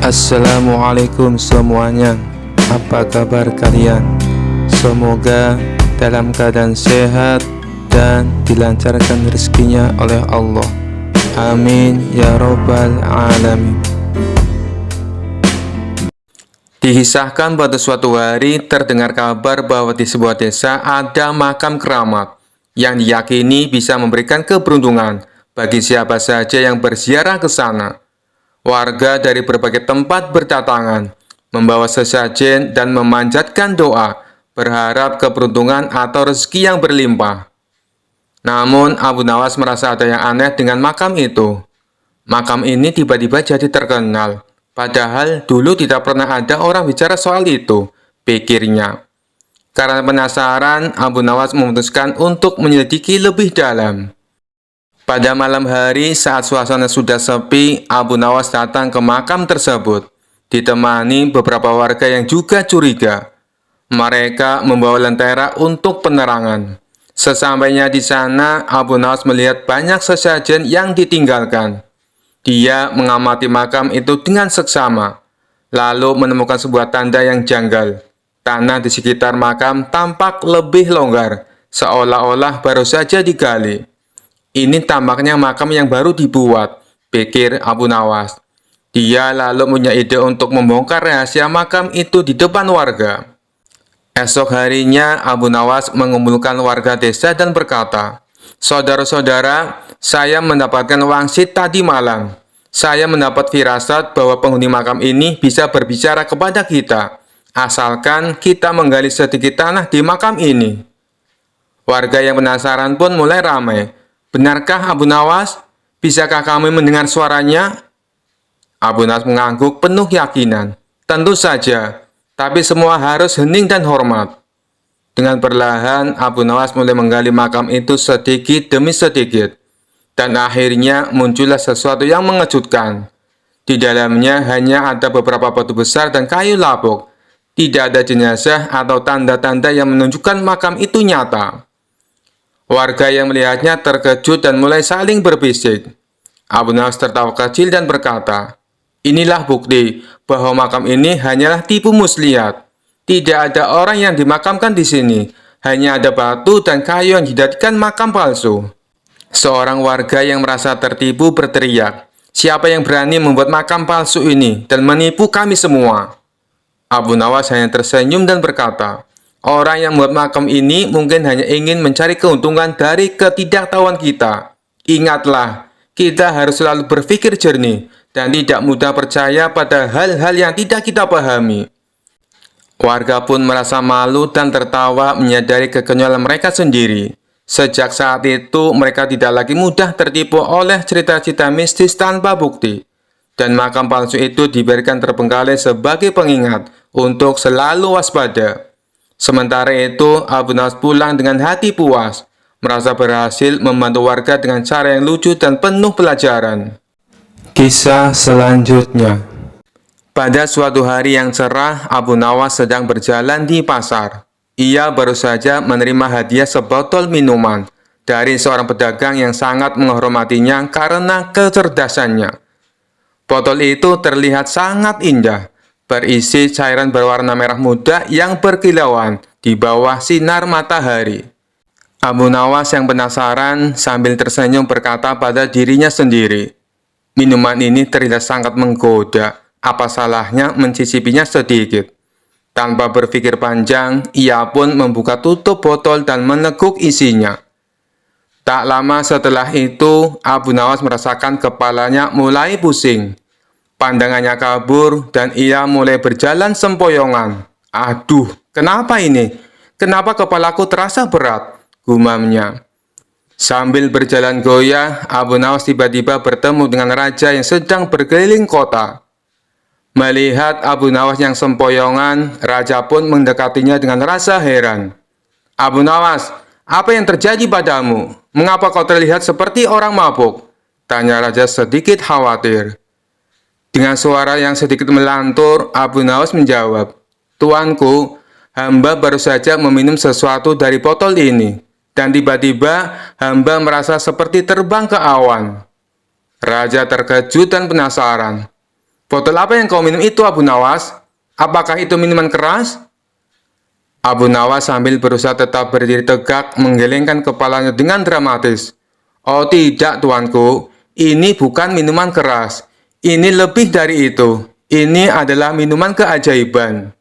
Assalamualaikum semuanya. Apa kabar kalian? Semoga dalam keadaan sehat dan dilancarkan rezekinya oleh Allah. Amin ya robbal alamin. Dikisahkan pada suatu hari terdengar kabar bahwa di sebuah desa ada makam keramat yang diyakini bisa memberikan keberuntungan bagi siapa saja yang berziarah ke sana. Warga dari berbagai tempat berdatangan, membawa sesajen dan memanjatkan doa, berharap keberuntungan atau rezeki yang berlimpah. Namun, Abu Nawas merasa ada yang aneh dengan makam itu. Makam ini tiba-tiba jadi terkenal, padahal dulu tidak pernah ada orang bicara soal itu, pikirnya. Karena penasaran, Abu Nawas memutuskan untuk menyelidiki lebih dalam. Pada malam hari saat suasana sudah sepi, Abu Nawas datang ke makam tersebut, ditemani beberapa warga yang juga curiga. Mereka membawa lentera untuk penerangan. Sesampainya di sana, Abu Nawas melihat banyak sesajen yang ditinggalkan. Dia mengamati makam itu dengan seksama, lalu menemukan sebuah tanda yang janggal. Tanah di sekitar makam tampak lebih longgar, seolah-olah baru saja digali. Ini tampaknya makam yang baru dibuat, pikir Abu Nawas. Dia lalu punya ide untuk membongkar rahasia makam itu di depan warga. Esok harinya, Abu Nawas mengumpulkan warga desa dan berkata, "Saudara-saudara, saya mendapatkan wangsit tadi malam. Saya mendapat firasat bahwa penghuni makam ini bisa berbicara kepada kita, asalkan kita menggali sedikit tanah di makam ini." Warga yang penasaran pun mulai ramai. "Benarkah Abu Nawas? Bisakah kami mendengar suaranya?" Abu Nawas mengangguk penuh keyakinan. "Tentu saja, tapi semua harus hening dan hormat." Dengan perlahan, Abu Nawas mulai menggali makam itu sedikit demi sedikit. Dan akhirnya muncullah sesuatu yang mengejutkan. Di dalamnya hanya ada beberapa batu besar dan kayu lapuk. Tidak ada jenazah atau tanda-tanda yang menunjukkan makam itu nyata. Warga yang melihatnya terkejut dan mulai saling berbisik. Abu Nawas tertawa kecil dan berkata, "Inilah bukti bahwa makam ini hanyalah tipu muslihat. Tidak ada orang yang dimakamkan di sini. Hanya ada batu dan kayu yang dijadikan makam palsu." Seorang warga yang merasa tertipu berteriak, "Siapa yang berani membuat makam palsu ini dan menipu kami semua?" Abu Nawas hanya tersenyum dan berkata, "Orang yang membuat makam ini mungkin hanya ingin mencari keuntungan dari ketidaktahuan kita. Ingatlah, kita harus selalu berpikir jernih dan tidak mudah percaya pada hal-hal yang tidak kita pahami." Warga pun merasa malu dan tertawa menyadari kekonyolan mereka sendiri. Sejak saat itu, mereka tidak lagi mudah tertipu oleh cerita-cerita mistis tanpa bukti. Dan makam palsu itu dibiarkan terbengkalai sebagai pengingat untuk selalu waspada. Sementara itu, Abu Nawas pulang dengan hati puas, merasa berhasil membantu warga dengan cara yang lucu dan penuh pelajaran. Kisah selanjutnya. Pada suatu hari yang cerah, Abu Nawas sedang berjalan di pasar. Ia baru saja menerima hadiah sebotol minuman dari seorang pedagang yang sangat menghormatinya karena kecerdasannya. Botol itu terlihat sangat indah, berisi cairan berwarna merah muda yang berkilauan di bawah sinar matahari. Abu Nawas yang penasaran sambil tersenyum berkata pada dirinya sendiri, "Minuman ini terlihat sangat menggoda, apa salahnya mencicipinya sedikit?" Tanpa berpikir panjang, ia pun membuka tutup botol dan meneguk isinya. Tak lama setelah itu, Abu Nawas merasakan kepalanya mulai pusing. Pandangannya kabur dan ia mulai berjalan sempoyongan. "Aduh, kenapa ini? Kenapa kepalaku terasa berat?" gumamnya. Sambil berjalan goyah, Abu Nawas tiba-tiba bertemu dengan raja yang sedang berkeliling kota. Melihat Abu Nawas yang sempoyongan, raja pun mendekatinya dengan rasa heran. "Abu Nawas, apa yang terjadi padamu? Mengapa kau terlihat seperti orang mabuk?" tanya raja sedikit khawatir. Dengan suara yang sedikit melantur, Abu Nawas menjawab, "Tuanku, hamba baru saja meminum sesuatu dari botol ini, dan tiba-tiba hamba merasa seperti terbang ke awan." Raja terkejut dan penasaran. Botol apa yang kau minum itu, Abu Nawas? Apakah itu minuman keras? Abu Nawas sambil berusaha tetap berdiri tegak menggelengkan kepalanya dengan dramatis. Oh tidak, tuanku. Ini bukan minuman keras. Ini lebih dari itu. Ini adalah minuman keajaiban.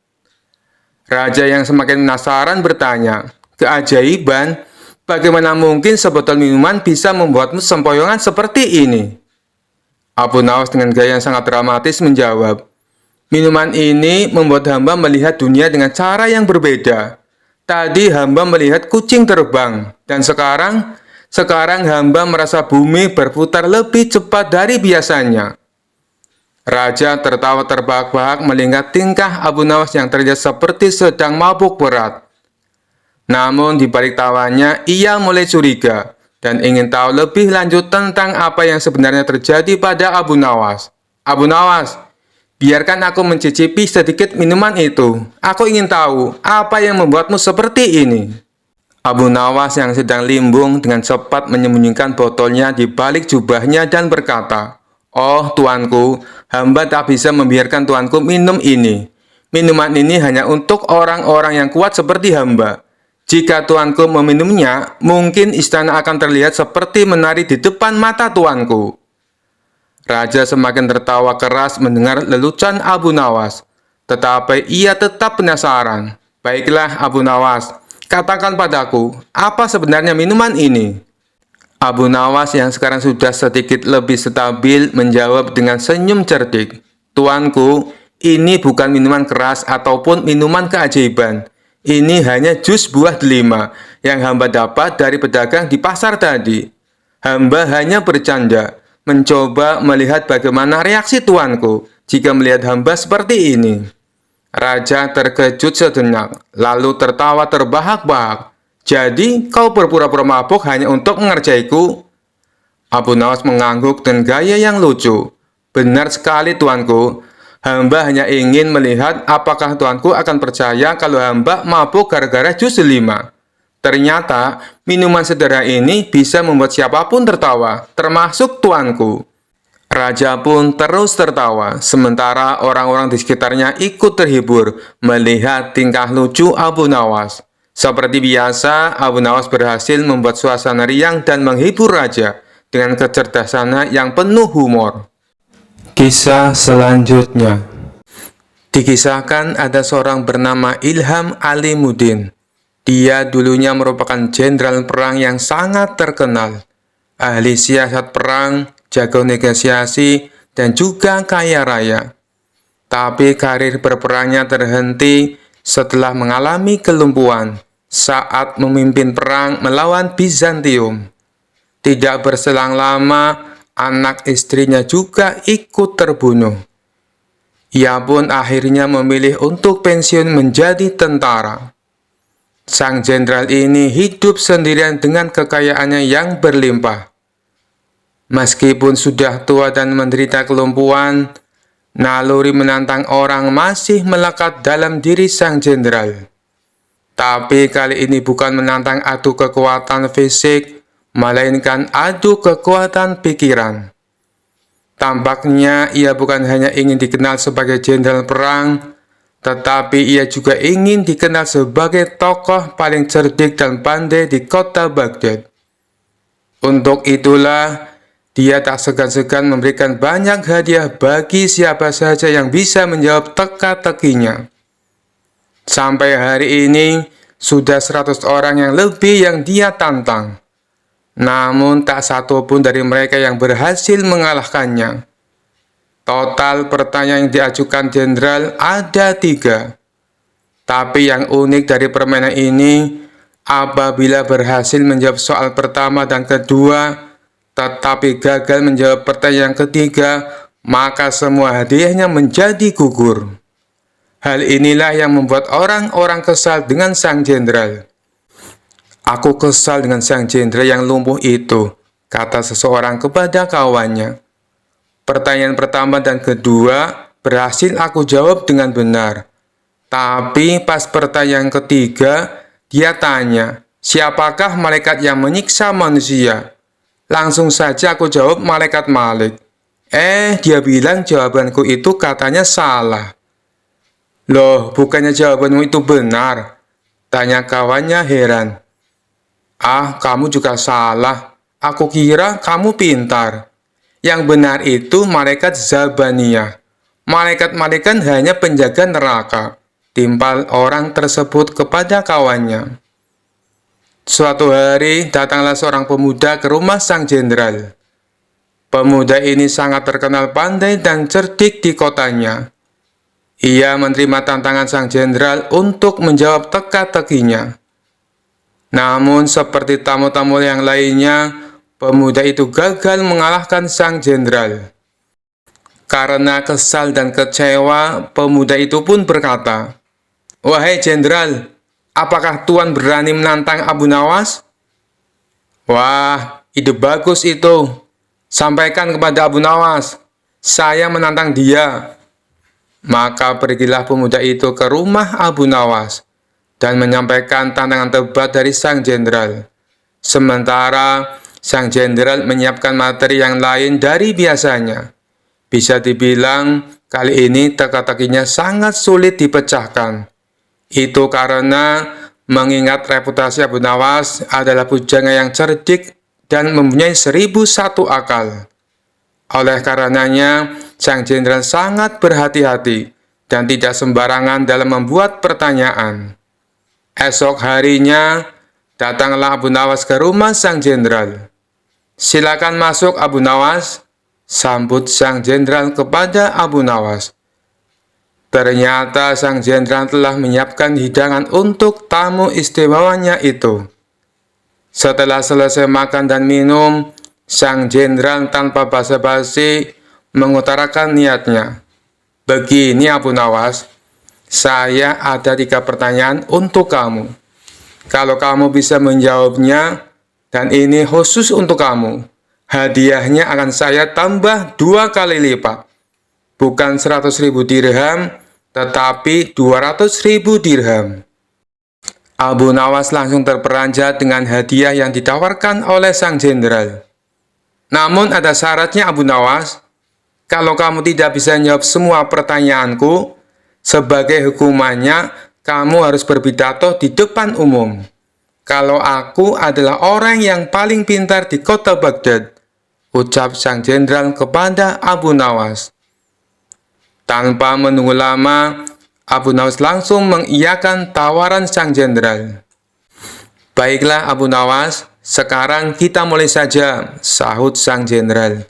Raja yang semakin penasaran bertanya, keajaiban? Bagaimana mungkin sebotol minuman bisa membuatmu sempoyongan seperti ini? Abu Nawas dengan gaya yang sangat dramatis menjawab, minuman ini membuat hamba melihat dunia dengan cara yang berbeda. Tadi hamba melihat kucing terbang, dan sekarang hamba merasa bumi berputar lebih cepat dari biasanya. Raja tertawa terbahak-bahak melihat tingkah Abu Nawas yang terlihat seperti sedang mabuk berat. Namun di balik tawanya, ia mulai curiga dan ingin tahu lebih lanjut tentang apa yang sebenarnya terjadi pada Abu Nawas. Abu Nawas, biarkan aku mencicipi sedikit minuman itu. Aku ingin tahu apa yang membuatmu seperti ini. Abu Nawas yang sedang limbung dengan cepat menyembunyikan botolnya di balik jubahnya dan berkata, "Oh tuanku, hamba tak bisa membiarkan tuanku minum ini. Minuman ini hanya untuk orang-orang yang kuat seperti hamba. Jika tuanku meminumnya, mungkin istana akan terlihat seperti menari di depan mata tuanku." Raja semakin tertawa keras mendengar lelucon Abu Nawas. Tetapi ia tetap penasaran. Baiklah Abu Nawas, katakan padaku, apa sebenarnya minuman ini? Abu Nawas yang sekarang sudah sedikit lebih stabil menjawab dengan senyum cerdik. Tuanku, ini bukan minuman keras ataupun minuman keajaiban. Ini hanya jus buah delima yang hamba dapat dari pedagang di pasar tadi. Hamba hanya bercanda, mencoba melihat bagaimana reaksi tuanku jika melihat hamba seperti ini. Raja terkejut sejenak, lalu tertawa terbahak-bahak. Jadi, kau berpura-pura mabuk hanya untuk mengerjaiku? Abu Nawas mengangguk dengan gaya yang lucu. Benar sekali tuanku. Hamba hanya ingin melihat apakah tuanku akan percaya kalau hamba mabuk gara-gara jus delima. Ternyata, minuman sederhana ini bisa membuat siapapun tertawa, termasuk tuanku. Raja pun terus tertawa, sementara orang-orang di sekitarnya ikut terhibur melihat tingkah lucu Abu Nawas. Seperti biasa, Abu Nawas berhasil membuat suasana riang dan menghibur Raja dengan kecerdasannya yang penuh humor. Kisah selanjutnya. Dikisahkan ada seorang bernama Ilham Alimuddin. Dia dulunya merupakan jenderal perang yang sangat terkenal, ahli siasat perang, jago negosiasi, dan juga kaya raya. Tapi karir berperangnya terhenti setelah mengalami kelumpuhan saat memimpin perang melawan Bizantium. Tidak berselang lama, anak istrinya juga ikut terbunuh. Ia pun akhirnya memilih untuk pensiun menjadi tentara. Sang jenderal ini hidup sendirian dengan kekayaannya yang berlimpah. Meskipun sudah tua dan menderita kelumpuhan, naluri menantang orang masih melekat dalam diri sang jenderal. Tapi kali ini bukan menantang adu kekuatan fisik, melainkan adu kekuatan pikiran. Tampaknya ia bukan hanya ingin dikenal sebagai jenderal perang, tetapi ia juga ingin dikenal sebagai tokoh paling cerdik dan pandai di kota Baghdad. Untuk itulah, dia tak segan-segan memberikan banyak hadiah bagi siapa saja yang bisa menjawab teka-tekinya. Sampai hari ini, sudah 100 orang yang lebih yang dia tantang. Namun tak satu pun dari mereka yang berhasil mengalahkannya. Total pertanyaan yang diajukan jenderal ada 3. Tapi yang unik dari permainan ini, apabila berhasil menjawab soal pertama dan kedua, tetapi gagal menjawab pertanyaan ketiga, maka semua hadiahnya menjadi gugur. Hal inilah yang membuat orang-orang kesal dengan sang jenderal. "Aku kesal dengan sang jenderal yang lumpuh itu," kata seseorang kepada kawannya. "Pertanyaan pertama dan kedua berhasil aku jawab dengan benar. Tapi pas pertanyaan ketiga, dia tanya, siapakah malaikat yang menyiksa manusia? Langsung saja aku jawab malaikat Malik. Dia bilang jawabanku itu katanya salah. Loh, bukannya jawabanmu itu benar? Tanya kawannya heran. Kamu juga salah. Aku kira kamu pintar. Yang benar itu malaikat Zabaniyah. Malaikat-malaikat hanya penjaga neraka. Timpal orang tersebut kepada kawannya. Suatu hari, datanglah seorang pemuda ke rumah sang jenderal. Pemuda ini sangat terkenal pandai dan cerdik di kotanya. Ia menerima tantangan sang jenderal untuk menjawab teka-tekinya. Namun, seperti tamu-tamu yang lainnya, pemuda itu gagal mengalahkan sang jenderal. Karena kesal dan kecewa, pemuda itu pun berkata, "Wahai jenderal, apakah Tuan berani menantang Abu Nawas?" "Wah, ide bagus itu. Sampaikan kepada Abu Nawas, saya menantang dia." Maka pergilah pemuda itu ke rumah Abu Nawas dan menyampaikan tantangan tebat dari sang jenderal. Sementara sang jenderal menyiapkan materi yang lain dari biasanya. Bisa dibilang kali ini teka-tekinya sangat sulit dipecahkan. Itu karena mengingat reputasi Abu Nawas adalah pujangga yang cerdik dan mempunyai 1001 akal. Oleh karenanya, sang jenderal sangat berhati-hati dan tidak sembarangan dalam membuat pertanyaan. Esok harinya, datanglah Abu Nawas ke rumah sang jenderal. "Silakan masuk Abu Nawas," sambut sang jenderal kepada Abu Nawas. Ternyata sang jenderal telah menyiapkan hidangan untuk tamu istimewanya itu. Setelah selesai makan dan minum, sang jenderal tanpa basa-basi mengutarakan niatnya. "Begini Abu Nawas, saya ada 3 pertanyaan untuk kamu. Kalau kamu bisa menjawabnya, dan ini khusus untuk kamu, hadiahnya akan saya tambah 2 kali lipat. Bukan 100.000 dirham, tetapi 200.000 dirham." Abu Nawas langsung terperanjat dengan hadiah yang ditawarkan oleh sang jenderal. "Namun ada syaratnya Abu Nawas. Kalau kamu tidak bisa menjawab semua pertanyaanku, sebagai hukumannya kamu harus berpidato di depan umum. Kalau aku adalah orang yang paling pintar di kota Baghdad," ucap sang jenderal kepada Abu Nawas. Tanpa menunggu lama, Abu Nawas langsung mengiyakan tawaran sang jenderal. "Baiklah Abu Nawas, sekarang kita mulai saja," sahut sang jenderal.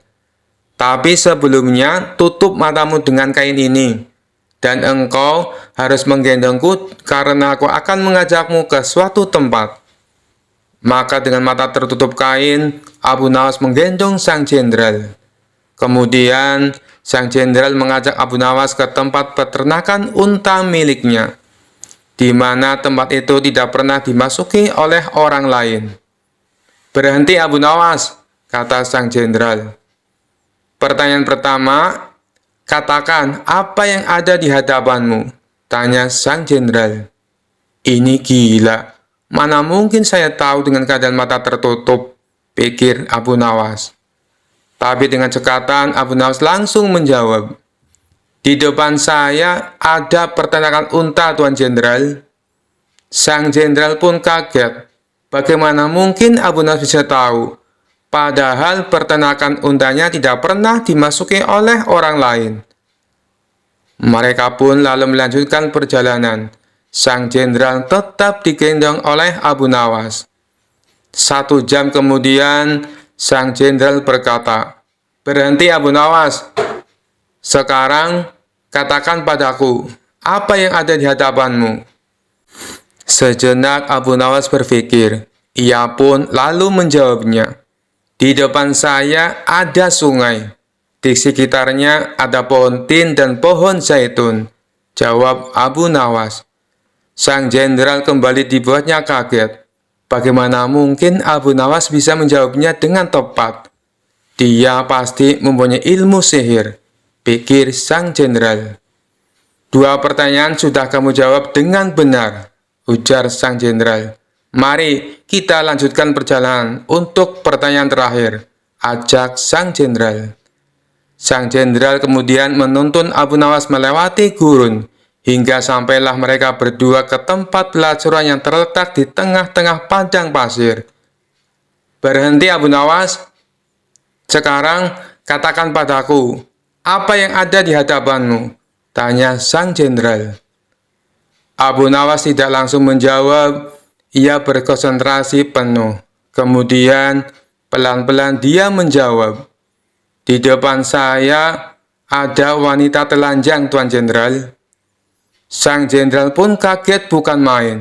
"Tapi sebelumnya tutup matamu dengan kain ini, dan engkau harus menggendongku karena aku akan mengajakmu ke suatu tempat." Maka dengan mata tertutup kain, Abu Nawas menggendong sang jenderal. Kemudian, sang jenderal mengajak Abu Nawas ke tempat peternakan unta miliknya, di mana tempat itu tidak pernah dimasuki oleh orang lain. "Berhenti Abu Nawas," kata sang jenderal. "Pertanyaan pertama, katakan apa yang ada di hadapanmu," tanya sang jenderal. "Ini gila, mana mungkin saya tahu dengan keadaan mata tertutup," pikir Abu Nawas. Tapi dengan cekatan, Abu Nawas langsung menjawab, "Di depan saya ada peternakan unta, Tuan Jenderal." Sang jenderal pun kaget. Bagaimana mungkin Abu Nawas bisa tahu? Padahal peternakan untanya tidak pernah dimasuki oleh orang lain. Mereka pun lalu melanjutkan perjalanan. Sang jenderal tetap digendong oleh Abu Nawas. 1 jam kemudian, sang jenderal berkata, "Berhenti Abu Nawas. Sekarang katakan padaku, apa yang ada di hadapanmu?" Sejenak Abu Nawas berpikir. Ia pun lalu menjawabnya, "Di depan saya ada sungai. Di sekitarnya ada pohon tin dan pohon zaitun," jawab Abu Nawas. Sang jenderal kembali dibuatnya kaget. Bagaimana mungkin Abu Nawas bisa menjawabnya dengan tepat? Dia pasti mempunyai ilmu sihir, pikir sang jenderal. "2 pertanyaan sudah kamu jawab dengan benar," ujar sang jenderal. "Mari kita lanjutkan perjalanan untuk pertanyaan terakhir," ajak sang jenderal. Sang jenderal kemudian menuntun Abu Nawas melewati gurun, hingga sampailah mereka berdua ke tempat pelacuran yang terletak di tengah-tengah padang pasir. "Berhenti Abu Nawas, sekarang katakan padaku, apa yang ada di hadapanmu?" tanya sang jenderal. Abu Nawas tidak langsung menjawab, ia berkonsentrasi penuh. Kemudian pelan-pelan dia menjawab, "Di depan saya ada wanita telanjang, Tuan Jenderal." Sang jenderal pun kaget bukan main.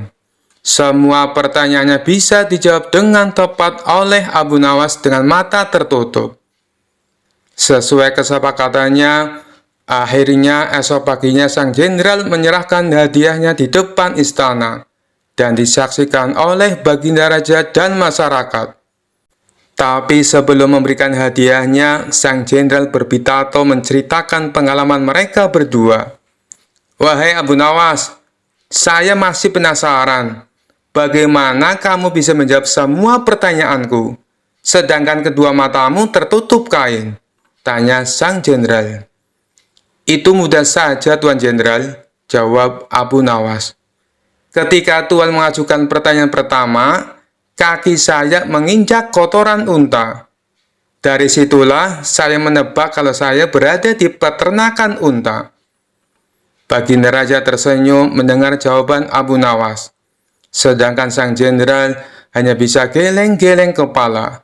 Semua pertanyaannya bisa dijawab dengan tepat oleh Abu Nawas dengan mata tertutup. Sesuai kesepakatannya, akhirnya esok paginya sang jenderal menyerahkan hadiahnya di depan istana dan disaksikan oleh Baginda Raja dan masyarakat. Tapi sebelum memberikan hadiahnya, sang jenderal berpidato menceritakan pengalaman mereka berdua. "Wahai Abu Nawas, saya masih penasaran. Bagaimana kamu bisa menjawab semua pertanyaanku, sedangkan kedua matamu tertutup kain?" tanya sang jenderal. "Itu mudah saja, Tuan Jenderal," jawab Abu Nawas. "Ketika Tuan mengajukan pertanyaan pertama, kaki saya menginjak kotoran unta. Dari situlah saya menebak kalau saya berada di peternakan unta." Baginda Raja tersenyum mendengar jawaban Abu Nawas, sedangkan sang jenderal hanya bisa geleng-geleng kepala.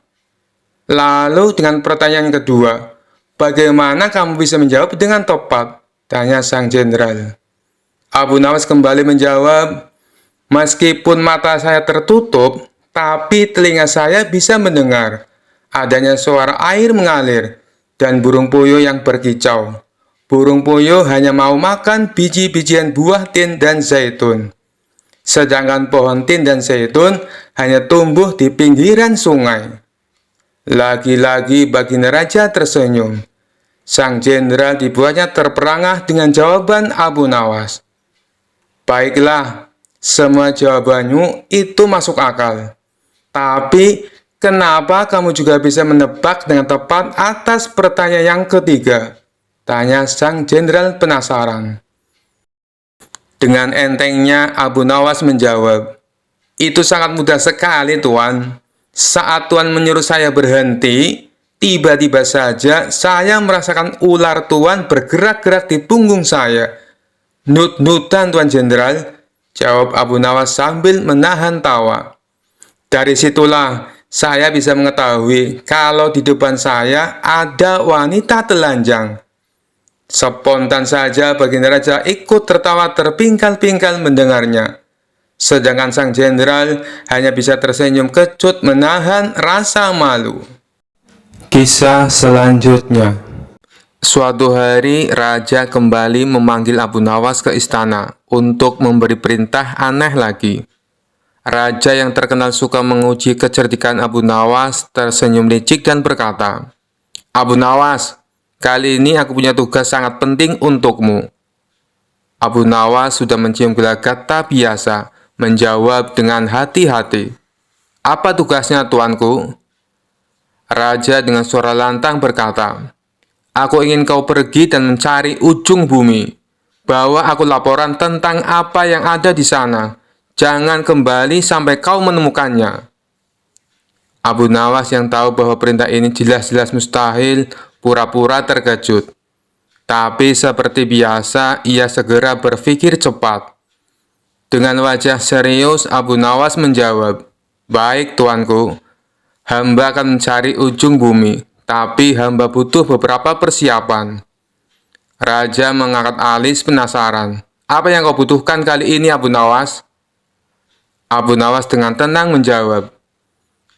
"Lalu dengan pertanyaan kedua, bagaimana kamu bisa menjawab dengan tepat?" tanya sang jenderal. Abu Nawas kembali menjawab, "Meskipun mata saya tertutup, tapi telinga saya bisa mendengar adanya suara air mengalir dan burung puyuh yang berkicau. Burung puyuh hanya mau makan biji-bijian buah tin dan zaitun. Sedangkan pohon tin dan zaitun hanya tumbuh di pinggiran sungai." Lagi-lagi Baginda Raja tersenyum. Sang jenderal dibuatnya terperangah dengan jawaban Abu Nawas. "Baiklah, semua jawabanmu itu masuk akal. Tapi kenapa kamu juga bisa menebak dengan tepat atas pertanyaan yang ketiga?" tanya sang jenderal penasaran. Dengan entengnya Abu Nawas menjawab, "Itu sangat mudah sekali, Tuan. Saat Tuan menyuruh saya berhenti, tiba-tiba saja saya merasakan ular Tuan bergerak-gerak di punggung saya." "Nut-nutan, Tuan Jenderal," jawab Abu Nawas sambil menahan tawa. "Dari situlah saya bisa mengetahui kalau di depan saya ada wanita telanjang." Spontan saja Baginda Raja ikut tertawa terpingkal-pingkal mendengarnya. Sedangkan sang jenderal hanya bisa tersenyum kecut menahan rasa malu. Kisah selanjutnya. Suatu hari, Raja kembali memanggil Abu Nawas ke istana untuk memberi perintah aneh lagi. Raja yang terkenal suka menguji kecerdikan Abu Nawas tersenyum licik dan berkata, "Abu Nawas, kali ini aku punya tugas sangat penting untukmu." Abu Nawas sudah mencium gelagat tak biasa, menjawab dengan hati-hati, "Apa tugasnya, tuanku?" Raja dengan suara lantang berkata, "Aku ingin kau pergi dan mencari ujung bumi. Bawa aku laporan tentang apa yang ada di sana. Jangan kembali sampai kau menemukannya." Abu Nawas yang tahu bahwa perintah ini jelas-jelas mustahil, pura-pura terkejut. Tapi seperti biasa, ia segera berpikir cepat. Dengan wajah serius, Abu Nawas menjawab, "Baik, tuanku. Hamba akan mencari ujung bumi, tapi hamba butuh beberapa persiapan." Raja mengangkat alis penasaran. "Apa yang kau butuhkan kali ini, Abu Nawas?" Abu Nawas dengan tenang menjawab,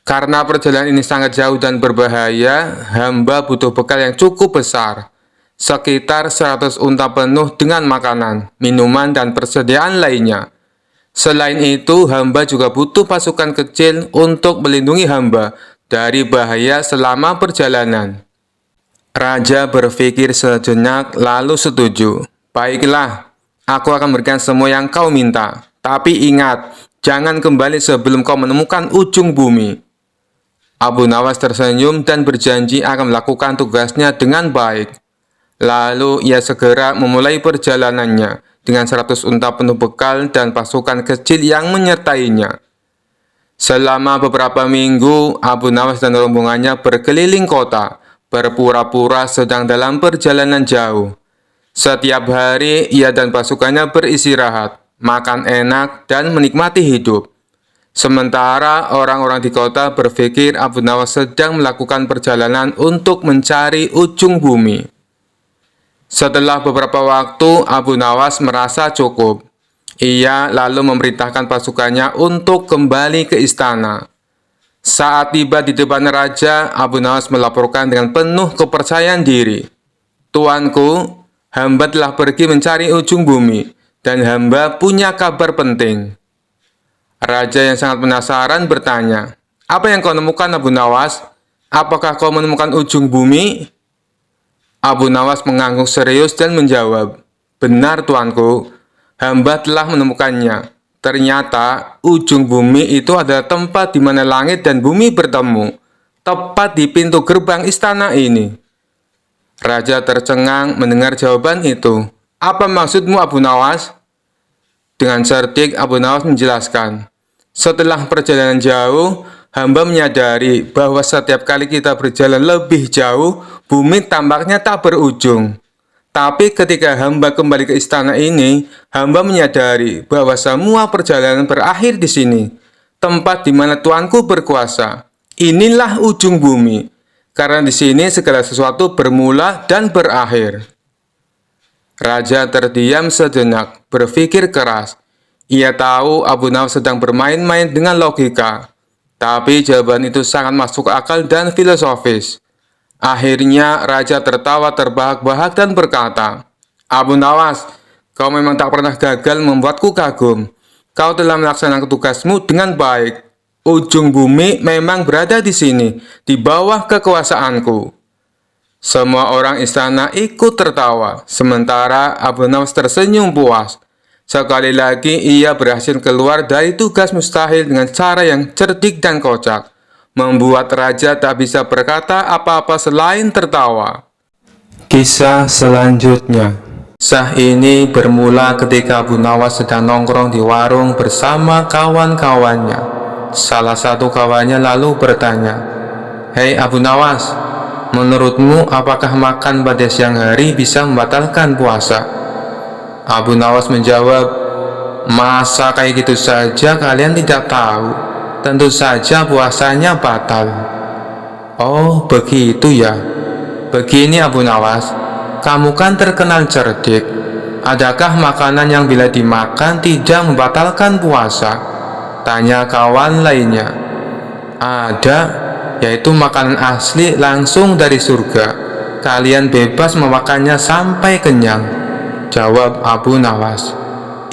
"Karena perjalanan ini sangat jauh dan berbahaya, hamba butuh bekal yang cukup besar. Sekitar 100 unta penuh dengan makanan, minuman, dan persediaan lainnya. Selain itu, hamba juga butuh pasukan kecil untuk melindungi hamba dari bahaya selama perjalanan." Raja berpikir sejenak lalu setuju. "Baiklah, aku akan memberikan semua yang kau minta. Tapi ingat, jangan kembali sebelum kau menemukan ujung bumi." Abu Nawas tersenyum dan berjanji akan melakukan tugasnya dengan baik. Lalu ia segera memulai perjalanannya dengan 100 unta penuh bekal dan pasukan kecil yang menyertainya. Selama beberapa minggu, Abu Nawas dan rombongannya berkeliling kota, berpura-pura sedang dalam perjalanan jauh. Setiap hari, ia dan pasukannya beristirahat, makan enak, dan menikmati hidup. Sementara orang-orang di kota berpikir Abu Nawas sedang melakukan perjalanan untuk mencari ujung bumi. Setelah beberapa waktu, Abu Nawas merasa cukup. Ia lalu memerintahkan pasukannya untuk kembali ke istana. Saat tiba di depan raja, Abu Nawas melaporkan dengan penuh kepercayaan diri, "Tuanku, hamba telah pergi mencari ujung bumi, dan hamba punya kabar penting." Raja yang sangat penasaran bertanya, "Apa yang kau temukan, Abu Nawas? Apakah kau menemukan ujung bumi?" Abu Nawas mengangguk serius dan menjawab, "Benar, tuanku. Hamba telah menemukannya. Ternyata ujung bumi itu adalah tempat di mana langit dan bumi bertemu, tepat di pintu gerbang istana ini." Raja tercengang mendengar jawaban itu. "Apa maksudmu, Abu Nawas?" Dengan cerdik, Abu Nawas menjelaskan, "Setelah perjalanan jauh, hamba menyadari bahwa setiap kali kita berjalan lebih jauh, bumi tampaknya tak berujung. Tapi ketika hamba kembali ke istana ini, hamba menyadari bahwa semua perjalanan berakhir di sini, tempat di mana Tuanku berkuasa. Inilah ujung bumi, karena di sini segala sesuatu bermula dan berakhir." Raja terdiam sejenak, berpikir keras. Ia tahu Abu Nawas sedang bermain-main dengan logika, tapi jawaban itu sangat masuk akal dan filosofis. Akhirnya raja tertawa terbahak-bahak dan berkata, "Abu Nawas, kau memang tak pernah gagal membuatku kagum. Kau telah melaksanakan tugasmu dengan baik. Ujung bumi memang berada di sini, di bawah kekuasaanku." Semua orang istana ikut tertawa, sementara Abu Nawas tersenyum puas. Sekali lagi ia berhasil keluar dari tugas mustahil dengan cara yang cerdik dan kocak, membuat raja tak bisa berkata apa-apa selain tertawa. Kisah selanjutnya. Kisah ini bermula ketika Abu Nawas sedang nongkrong di warung bersama kawan-kawannya. Salah satu kawannya lalu bertanya, "Hei Abu Nawas, menurutmu apakah makan pada siang hari bisa membatalkan puasa?" Abu Nawas menjawab, "Masa kayak gitu saja kalian tidak tahu? Tentu saja puasanya batal." "Oh, begitu ya. Begini Abu Nawas, kamu kan terkenal cerdik. Adakah makanan yang bila dimakan tidak membatalkan puasa?" tanya kawan lainnya. "Ada, yaitu makanan asli langsung dari surga. Kalian bebas memakannya sampai kenyang," jawab Abu Nawas.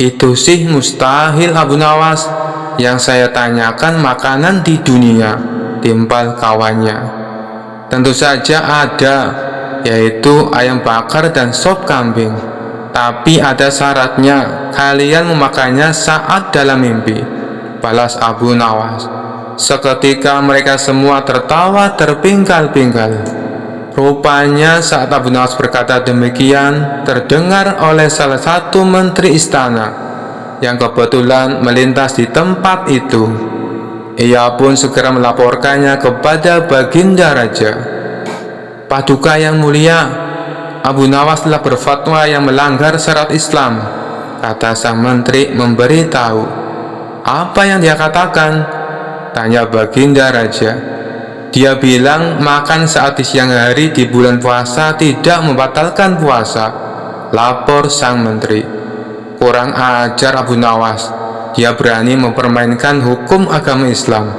"Itu sih mustahil Abu Nawas. Yang saya tanyakan makanan di dunia," timpal kawannya. "Tentu saja ada, yaitu ayam bakar dan sop kambing. Tapi ada syaratnya, kalian memakannya saat dalam mimpi," balas Abu Nawas. Seketika mereka semua tertawa terpingkal-pingkal. Rupanya saat Abu Nawas berkata demikian, terdengar oleh salah satu menteri istana yang kebetulan melintas di tempat itu. Ia pun segera melaporkannya kepada Baginda Raja. "Paduka yang mulia, Abu Nawas telah berfatwa yang melanggar syarat Islam," kata sang menteri memberitahu. "Apa yang dia katakan?" tanya Baginda Raja. "Dia bilang makan saat di siang hari di bulan puasa tidak membatalkan puasa," lapor sang menteri. "Kurang ajar Abu Nawas, dia berani mempermainkan hukum agama Islam,"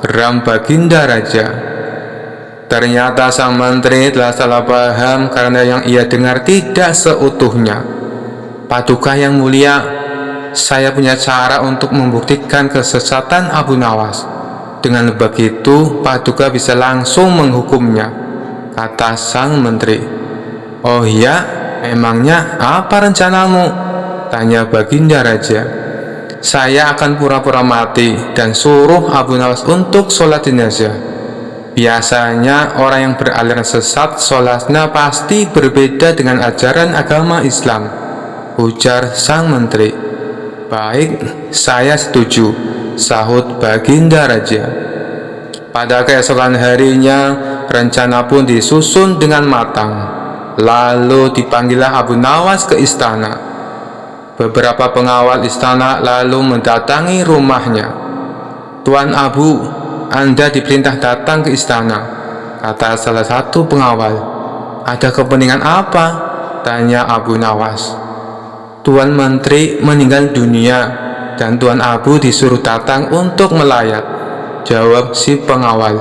geram Baginda Raja. Ternyata sang menteri telah salah paham karena yang ia dengar tidak seutuhnya. "Paduka yang mulia, saya punya cara untuk membuktikan kesesatan Abu Nawas. Dengan begitu, Paduka bisa langsung menghukumnya," kata sang menteri. "Oh ya, emangnya apa rencanamu?" tanya Baginda Raja. "Saya akan pura-pura mati dan suruh Abu Nawas untuk sholat jenazah. Biasanya orang yang beraliran sesat sholatnya pasti berbeda dengan ajaran agama Islam, ujar sang menteri. Baik, saya setuju, sahut Baginda Raja. Pada keesokan harinya, rencana pun disusun dengan matang. Lalu dipanggillah Abu Nawas ke istana. Beberapa pengawal istana lalu mendatangi rumahnya. "Tuan Abu, Anda diperintah datang ke istana," kata salah satu pengawal. "Ada kepentingan apa?" tanya Abu Nawas. "Tuan Menteri meninggal dunia dan Tuan Abu disuruh datang untuk melayat," jawab si pengawal.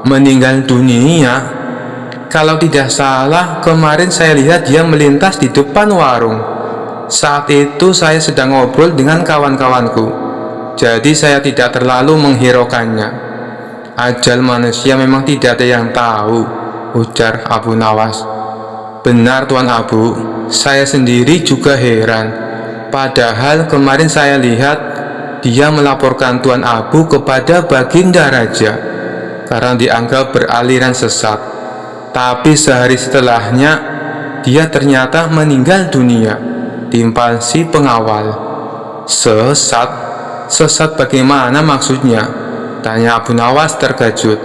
"Meninggal dunia? Kalau tidak salah, kemarin saya lihat dia melintas di depan warung. Saat itu saya sedang ngobrol dengan kawan-kawanku, jadi saya tidak terlalu menghiraukannya. Ajal manusia memang tidak ada yang tahu," ujar Abu Nawas. "Benar Tuan Abu, saya sendiri juga heran. Padahal kemarin saya lihat dia melaporkan Tuan Abu kepada Baginda Raja karena dianggap beraliran sesat. Tapi sehari setelahnya dia ternyata meninggal dunia," timpal si pengawal. "Sesat? Sesat bagaimana maksudnya?" tanya Abu Nawas terkejut.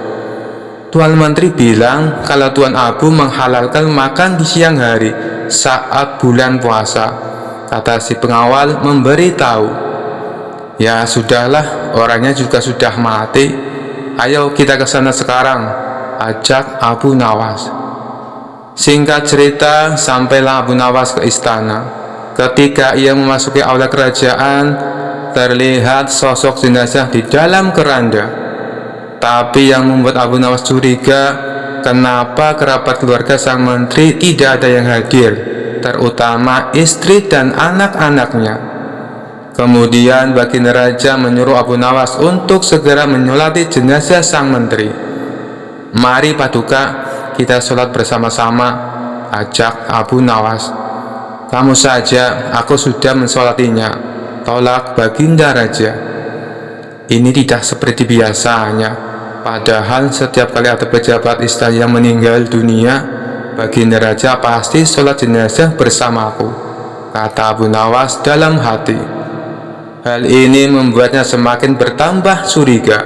"Tuan Menteri bilang kalau Tuan Abu menghalalkan makan di siang hari saat bulan puasa," kata si pengawal memberi tahu. "Ya sudahlah, orangnya juga sudah mati. Ayo kita ke sana sekarang," ajak Abu Nawas. Singkat cerita, sampailah Abu Nawas ke istana. Ketika ia memasuki aula kerajaan, terlihat sosok jenazah di dalam keranda. Tapi yang membuat Abu Nawas curiga, kenapa kerabat keluarga sang menteri tidak ada yang hadir, terutama istri dan anak-anaknya. Kemudian Baginda Raja menyuruh Abu Nawas untuk segera menyolati jenazah sang menteri. "Mari Paduka, kita sholat bersama-sama," ajak Abu Nawas. "Kamu saja, aku sudah mensolatinya," tolak Baginda Raja. Ini tidak seperti biasanya. Padahal setiap kali ada pejabat istana yang meninggal dunia, Baginda Raja pasti sholat jenazah bersamaku, kata Abu Nawas dalam hati. Hal ini membuatnya semakin bertambah curiga.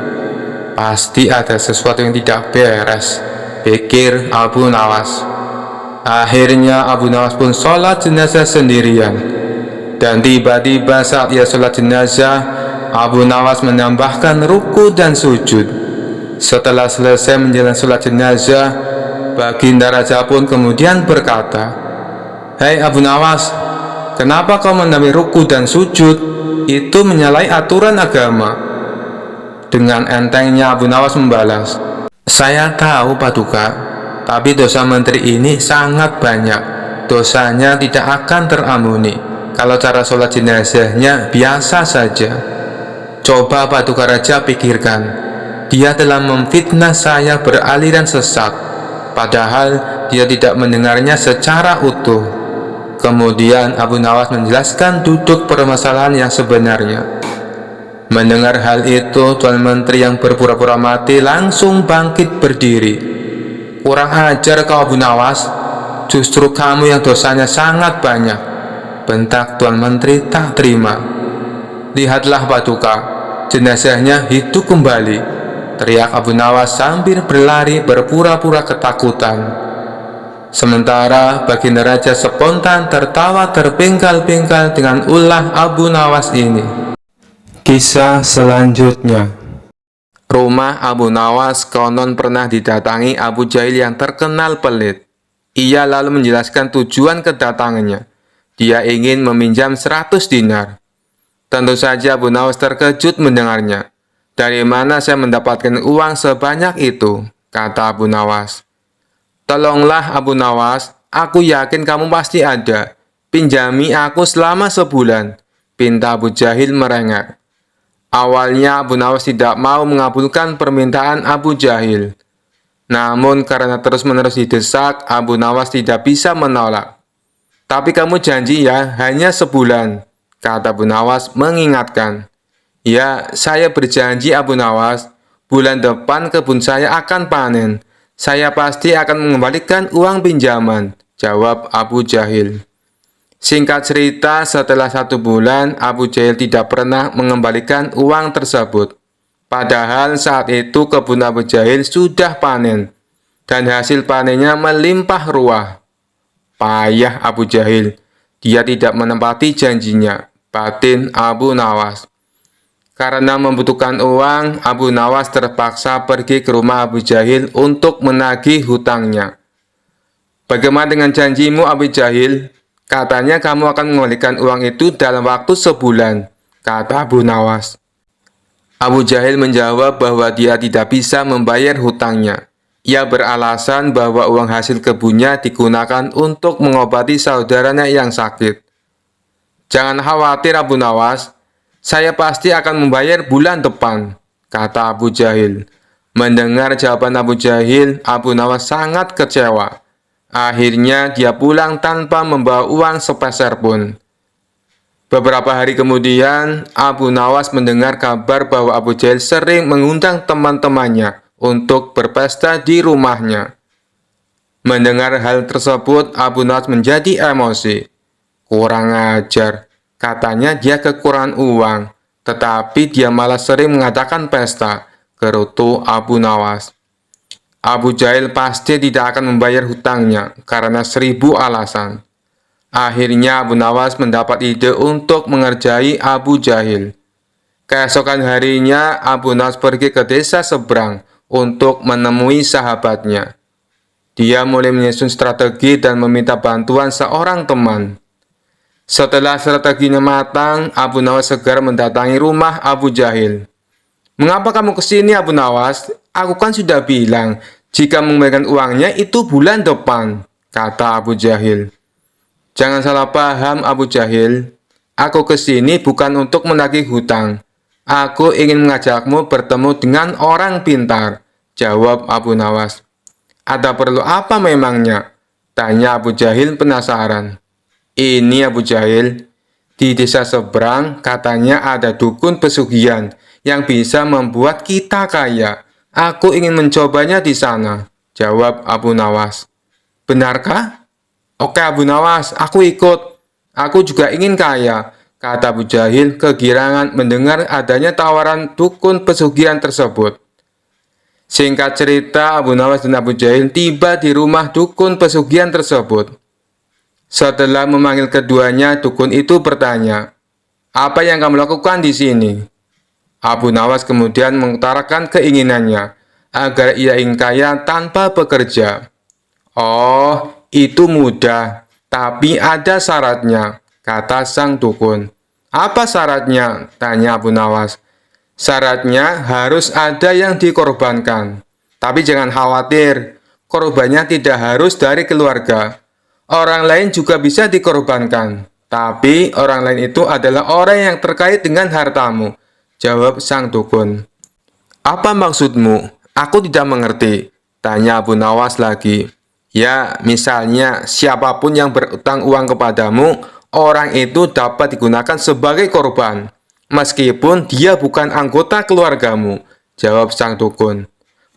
Pasti ada sesuatu yang tidak beres, pikir Abu Nawas. Akhirnya Abu Nawas pun sholat jenazah sendirian. Dan tiba-tiba saat ia sholat jenazah, Abu Nawas menambahkan ruku dan sujud. Setelah selesai menjalani sholat jenazah, Baginda Raja pun kemudian berkata, "Hei Abu Nawas, kenapa kau menambah ruku dan sujud? Itu menyalahi aturan agama." Dengan entengnya Abu Nawas membalas, "Saya tahu Paduka, tapi dosa menteri ini sangat banyak. Dosanya tidak akan terampuni kalau cara sholat jenazahnya biasa saja. Coba Paduka Raja pikirkan, dia telah memfitnah saya beraliran sesat, padahal dia tidak mendengarnya secara utuh." Kemudian Abu Nawas menjelaskan duduk permasalahan yang sebenarnya. Mendengar hal itu, Tuan Menteri yang berpura-pura mati langsung bangkit berdiri. "Kurang ajar kau Abu Nawas, justru kamu yang dosanya sangat banyak," bentak Tuan Menteri tak terima. "Lihatlah Paduka, jenazahnya hidup kembali," teriak Abu Nawas sambil berlari berpura-pura ketakutan. Sementara Baginda Raja spontan tertawa terpingkal-pingkal dengan ulah Abu Nawas ini. Kisah selanjutnya. Rumah Abu Nawas konon pernah didatangi Abu Jahil yang terkenal pelit. Ia lalu menjelaskan tujuan kedatangannya. Dia ingin meminjam 100 dinar. Tentu saja Abu Nawas terkejut mendengarnya. "Dari mana saya mendapatkan uang sebanyak itu?" kata Abu Nawas. "Tolonglah Abu Nawas, aku yakin kamu pasti ada. Pinjami aku selama sebulan," pinta Abu Jahil merengek. Awalnya Abu Nawas tidak mau mengabulkan permintaan Abu Jahil. Namun karena terus-menerus didesak, Abu Nawas tidak bisa menolak. "Tapi kamu janji ya, hanya sebulan," kata Abu Nawas mengingatkan. "Ya, saya berjanji Abu Nawas. Bulan depan kebun saya akan panen. Saya pasti akan mengembalikan uang pinjaman, jawab Abu Jahil. Singkat cerita, setelah 1 bulan, Abu Jahil tidak pernah mengembalikan uang tersebut. Padahal saat itu kebun Abu Jahil sudah panen, dan hasil panennya melimpah ruah. Payah Abu Jahil, dia tidak menepati janjinya, batin Abu Nawas. Karena membutuhkan uang, Abu Nawas terpaksa pergi ke rumah Abu Jahil untuk menagih hutangnya. Bagaimana dengan janjimu, Abu Jahil? Katanya kamu akan mengembalikan uang itu dalam waktu sebulan, kata Abu Nawas. Abu Jahil menjawab bahwa dia tidak bisa membayar hutangnya. Ia beralasan bahwa uang hasil kebunnya digunakan untuk mengobati saudaranya yang sakit. Jangan khawatir Abu Nawas, saya pasti akan membayar bulan depan, kata Abu Jahil. Mendengar jawaban Abu Jahil, Abu Nawas sangat kecewa. Akhirnya dia pulang tanpa membawa uang sepeser pun. Beberapa hari kemudian, Abu Nawas mendengar kabar bahwa Abu Jahil sering mengundang teman-temannya untuk berpesta di rumahnya. Mendengar hal tersebut, Abu Nawas menjadi emosi. Kurang ajar. Katanya dia kekurangan uang, tetapi dia malah sering mengadakan pesta, gerutu Abu Nawas. Abu Jahil pasti tidak akan membayar hutangnya karena 1000 alasan. Akhirnya Abu Nawas mendapat ide untuk mengerjai Abu Jahil. Keesokan harinya, Abu Nawas pergi ke desa seberang untuk menemui sahabatnya. Dia mulai menyusun strategi dan meminta bantuan seorang teman. Setelah strateginya matang, Abu Nawas segera mendatangi rumah Abu Jahil. Mengapa kamu ke sini, Abu Nawas? Aku kan sudah bilang, jika mengembalikan uangnya itu bulan depan, kata Abu Jahil. Jangan salah paham, Abu Jahil. Aku ke sini bukan untuk menagih hutang. Aku ingin mengajakmu bertemu dengan orang pintar, jawab Abu Nawas. Ada perlu apa memangnya? Tanya Abu Jahil penasaran. Ini Abu Jahil, di desa seberang katanya ada dukun pesugihan yang bisa membuat kita kaya. Aku ingin mencobanya di sana, jawab Abu Nawas. Benarkah? Oke Abu Nawas, aku ikut. Aku juga ingin kaya, kata Abu Jahil kegirangan mendengar adanya tawaran dukun pesugihan tersebut. Singkat cerita, Abu Nawas dan Abu Jahil tiba di rumah dukun pesugihan tersebut. Setelah memanggil keduanya, dukun itu bertanya, "Apa yang kamu lakukan di sini?" Abu Nawas kemudian mengutarakan keinginannya agar ia ingin kaya tanpa bekerja. "Oh, itu mudah, tapi ada syaratnya," kata sang dukun. "Apa syaratnya?" tanya Abu Nawas. "Syaratnya harus ada yang dikorbankan. Tapi jangan khawatir, korbannya tidak harus dari keluarga. Orang lain juga bisa dikorbankan, tapi orang lain itu adalah orang yang terkait dengan hartamu," jawab sang dukun. "Apa maksudmu? Aku tidak mengerti," tanya Abu Nawas lagi. "Ya, misalnya siapapun yang berutang uang kepadamu, orang itu dapat digunakan sebagai korban, meskipun dia bukan anggota keluargamu," jawab sang dukun.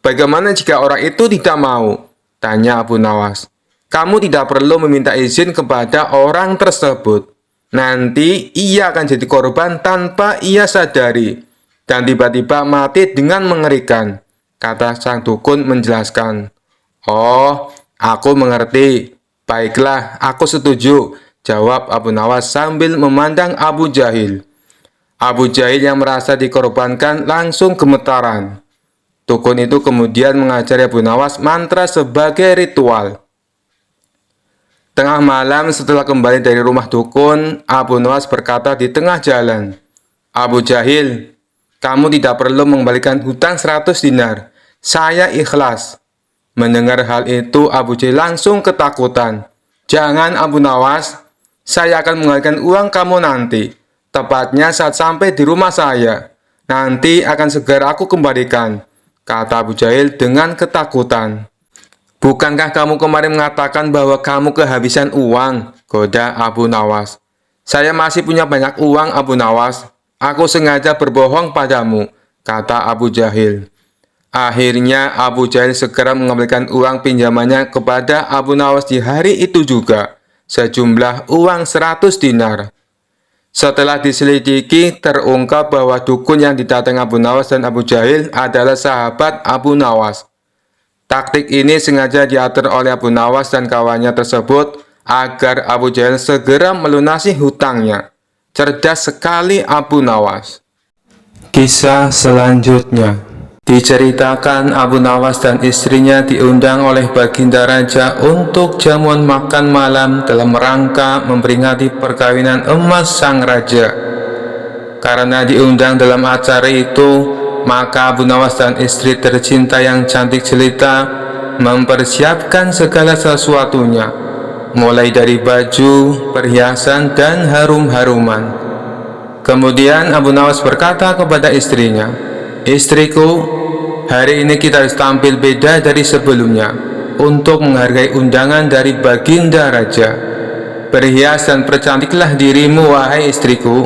"Bagaimana jika orang itu tidak mau?" tanya Abu Nawas. "Kamu tidak perlu meminta izin kepada orang tersebut. Nanti ia akan jadi korban tanpa ia sadari, dan tiba-tiba mati dengan mengerikan," kata sang dukun menjelaskan. "Oh, aku mengerti. Baiklah, aku setuju," jawab Abu Nawas sambil memandang Abu Jahil. Abu Jahil yang merasa dikorbankan langsung gemetaran. Dukun itu kemudian mengajari Abu Nawas mantra sebagai ritual. Tengah malam setelah kembali dari rumah dukun, Abu Nawas berkata di tengah jalan, "Abu Jahil, kamu tidak perlu mengembalikan hutang 100 dinar. Saya ikhlas." Mendengar hal itu, Abu Jahil langsung ketakutan. "Jangan Abu Nawas, saya akan mengembalikan uang kamu nanti. Tepatnya saat sampai di rumah saya. Nanti akan segera aku kembalikan," kata Abu Jahil dengan ketakutan. "Bukankah kamu kemarin mengatakan bahwa kamu kehabisan uang?" goda Abu Nawas. "Saya masih punya banyak uang, Abu Nawas. Aku sengaja berbohong padamu," kata Abu Jahil. Akhirnya Abu Jahal segera mengembalikan uang pinjamannya kepada Abu Nawas di hari itu juga, sejumlah uang 100 dinar. Setelah diselidiki, terungkap bahwa dukun yang didatangi Abu Nawas dan Abu Jahal adalah sahabat Abu Nawas. Taktik ini sengaja diatur oleh Abu Nawas dan kawannya tersebut agar Abu Jahal segera melunasi hutangnya. Cerdas sekali Abu Nawas. Kisah selanjutnya diceritakan Abu Nawas dan istrinya diundang oleh Baginda Raja untuk jamuan makan malam dalam rangka memperingati perkawinan emas sang raja. Karena diundang dalam acara itu, maka Abu Nawas dan istri tercinta yang cantik jelita mempersiapkan segala sesuatunya, mulai dari baju, perhiasan, dan harum-haruman. Kemudian Abu Nawas berkata kepada istrinya, "Istriku, hari ini kita harus tampil beda dari sebelumnya untuk menghargai undangan dari Baginda Raja. Berhias dan percantiklah dirimu, wahai istriku.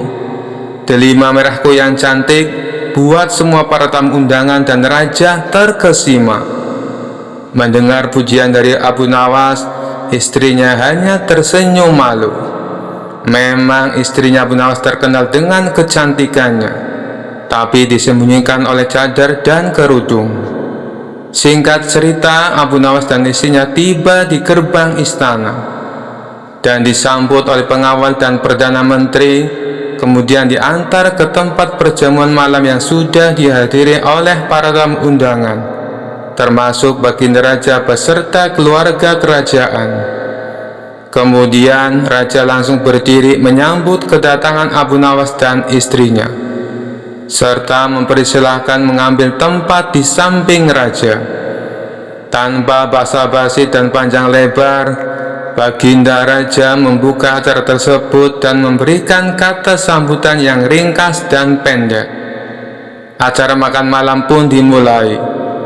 Delima merahku yang cantik buat semua para tamu undangan dan raja terkesima." Mendengar pujian dari Abu Nawas, istrinya hanya tersenyum malu. Memang istrinya Abu Nawas terkenal dengan kecantikannya, tapi disembunyikan oleh cadar dan kerudung. Singkat cerita, Abu Nawas dan istrinya tiba di gerbang istana dan disambut oleh pengawal dan Perdana Menteri, kemudian diantar ke tempat perjamuan malam yang sudah dihadiri oleh para tamu undangan, termasuk Baginda Raja beserta keluarga kerajaan. Kemudian Raja langsung berdiri menyambut kedatangan Abu Nawas dan istrinya, serta mempersilahkan mengambil tempat di samping raja. Tanpa basa-basi dan panjang lebar, Baginda Raja membuka acara tersebut dan memberikan kata sambutan yang ringkas dan pendek. Acara makan malam pun dimulai.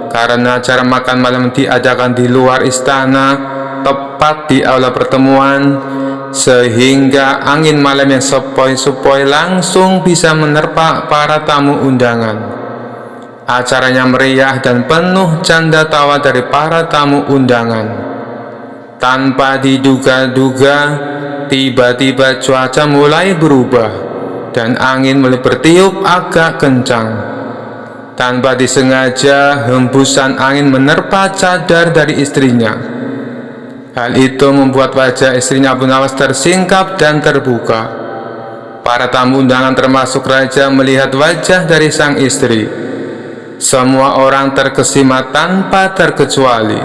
Karena acara makan malam diadakan di luar istana, tepat di aula pertemuan, sehingga angin malam yang sepoi-sepoi langsung bisa menerpa para tamu undangan. Acaranya meriah dan penuh canda tawa dari para tamu undangan. Tanpa diduga-duga, tiba-tiba cuaca mulai berubah dan angin mulai bertiup agak kencang. Tanpa disengaja, hembusan angin menerpa cadar dari istrinya. Hal itu membuat wajah istrinya Abu Nawas tersingkap dan terbuka. Para tamu undangan termasuk raja melihat wajah dari sang istri. Semua orang terkesima tanpa terkecuali.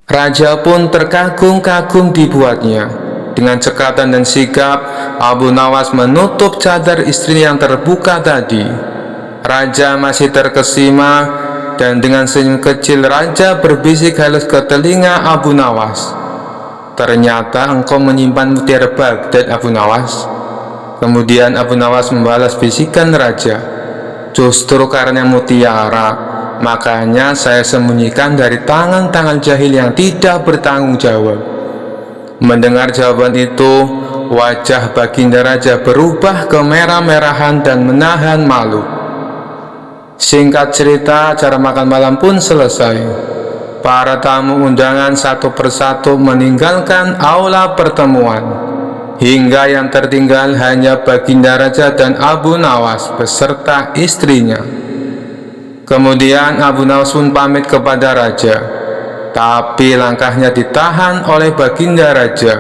Raja pun terkagum-kagum dibuatnya. Dengan cekatan dan sigap, Abu Nawas menutup cadar istrinya yang terbuka tadi. Raja masih terkesima, dan dengan senyum kecil Raja berbisik halus ke telinga Abu Nawas, "Ternyata engkau menyimpan mutiara Baghdad, Abu Nawas." Kemudian Abu Nawas membalas bisikan Raja, "Justru karena mutiara, makanya saya sembunyikan dari tangan-tangan jahil yang tidak bertanggung jawab." Mendengar jawaban itu, wajah Baginda Raja berubah kemerah-merahan dan menahan malu. Singkat cerita, acara makan malam pun selesai. Para tamu undangan satu persatu meninggalkan aula pertemuan, hingga yang tertinggal hanya Baginda Raja dan Abu Nawas beserta istrinya. Kemudian Abu Nawas pun pamit kepada Raja, tapi langkahnya ditahan oleh Baginda Raja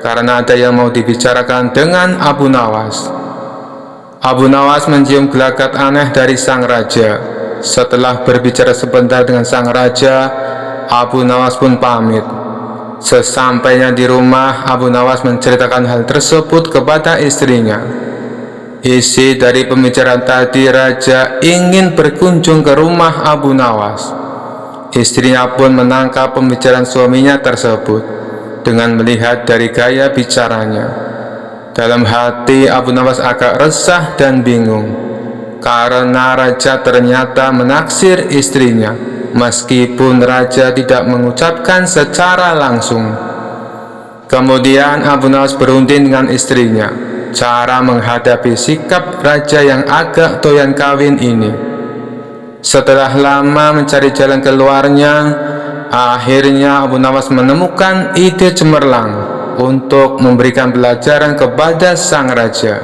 karena ada yang mau dibicarakan dengan Abu Nawas. Abu Nawas mencium gelagat aneh dari sang raja. Setelah berbicara sebentar dengan sang raja, Abu Nawas pun pamit. Sesampainya di rumah, Abu Nawas menceritakan hal tersebut kepada istrinya. Isi dari pembicaraan tadi, raja ingin berkunjung ke rumah Abu Nawas. Istrinya pun menangkap pembicaraan suaminya tersebut dengan melihat dari gaya bicaranya. Dalam hati Abu Nawas agak resah dan bingung, karena raja ternyata menaksir istrinya, meskipun raja tidak mengucapkan secara langsung. Kemudian Abu Nawas berunding dengan istrinya cara menghadapi sikap raja yang agak doyan kawin ini. Setelah lama mencari jalan keluarnya, akhirnya Abu Nawas menemukan ide cemerlang untuk memberikan pelajaran kepada sang raja.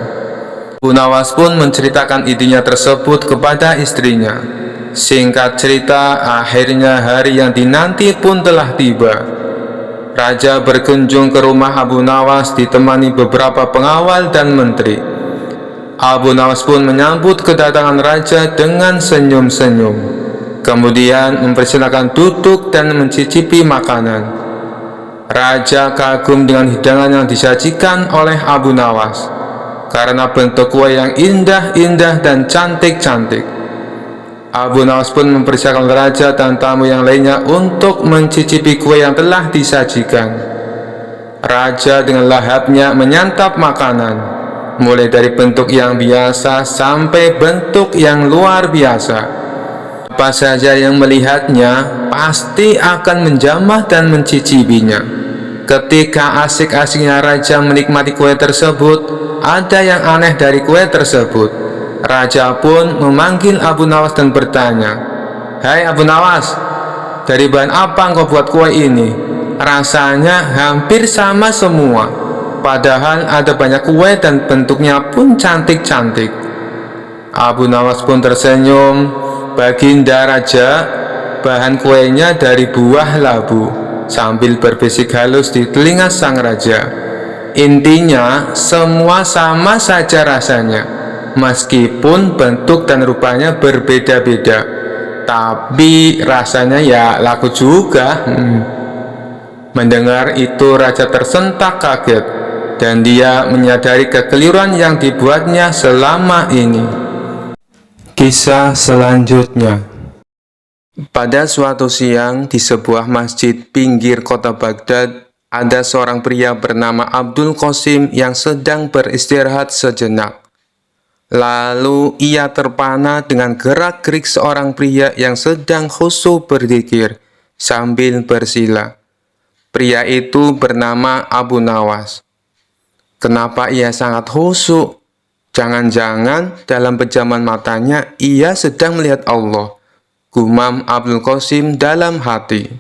Abu Nawas pun menceritakan idenya tersebut kepada istrinya. Singkat cerita, akhirnya hari yang dinanti pun telah tiba. Raja berkunjung ke rumah Abu Nawas ditemani beberapa pengawal dan menteri. Abu Nawas pun menyambut kedatangan raja dengan senyum-senyum. Kemudian mempersilakan duduk dan mencicipi makanan. Raja kagum dengan hidangan yang disajikan oleh Abu Nawas karena bentuk kue yang indah-indah dan cantik-cantik. Abu Nawas pun mempersilakan raja dan tamu yang lainnya untuk mencicipi kue yang telah disajikan. Raja dengan lahapnya menyantap makanan, mulai dari bentuk yang biasa sampai bentuk yang luar biasa. Apa saja yang melihatnya pasti akan menjamah dan mencicipinya. Ketika asik-asiknya raja menikmati kue tersebut, ada yang aneh dari kue tersebut. Raja pun memanggil Abu Nawas dan bertanya, "Hai Abu Nawas, dari bahan apa engkau buat kue ini? Rasanya hampir sama semua, padahal ada banyak kue dan bentuknya pun cantik-cantik." Abu Nawas pun tersenyum. "Baginda Raja, bahan kuenya dari buah labu," sambil berbisik halus di telinga sang raja. "Intinya semua sama saja rasanya, meskipun bentuk dan rupanya berbeda-beda, tapi rasanya ya laku juga." Mendengar itu raja tersentak kaget, dan dia menyadari kekeliruan yang dibuatnya selama ini. Kisah selanjutnya. Pada suatu siang di sebuah masjid pinggir kota Baghdad, ada seorang pria bernama Abdul Qasim yang sedang beristirahat sejenak. Lalu ia terpana dengan gerak-gerik seorang pria yang sedang khusyuk berzikir sambil bersila. Pria itu bernama Abu Nawas. Kenapa ia sangat khusyuk? Jangan-jangan dalam pejaman matanya ia sedang melihat Allah, gumam Abdul Qasim dalam hati.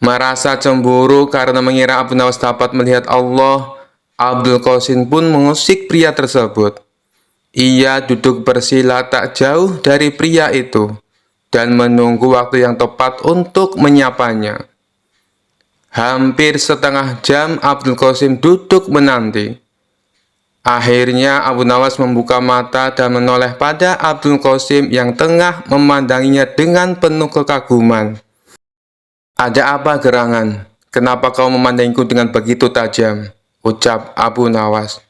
Merasa cemburu karena mengira Abu Nawas dapat melihat Allah, Abdul Qasim pun mengusik pria tersebut. Ia duduk bersila tak jauh dari pria itu dan menunggu waktu yang tepat untuk menyapanya. Hampir setengah jam Abdul Qasim duduk menanti. Akhirnya Abu Nawas membuka mata dan menoleh pada Abdul Qasim yang tengah memandanginya dengan penuh kekaguman. "Ada apa gerangan? Kenapa kau memandangku dengan begitu tajam?" ucap Abu Nawas.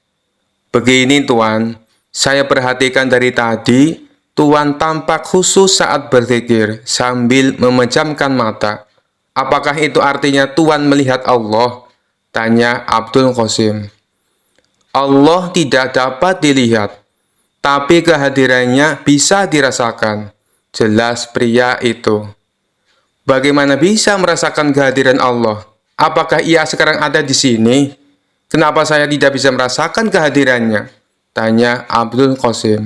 "Begini Tuan, saya perhatikan dari tadi, Tuan tampak khusyuk saat berzikir sambil memejamkan mata. Apakah itu artinya Tuan melihat Allah?" tanya Abdul Qasim. "Allah tidak dapat dilihat, tapi kehadirannya bisa dirasakan," jelas pria itu. "Bagaimana bisa merasakan kehadiran Allah? Apakah ia sekarang ada di sini? Kenapa saya tidak bisa merasakan kehadirannya?" tanya Abdul Qasim.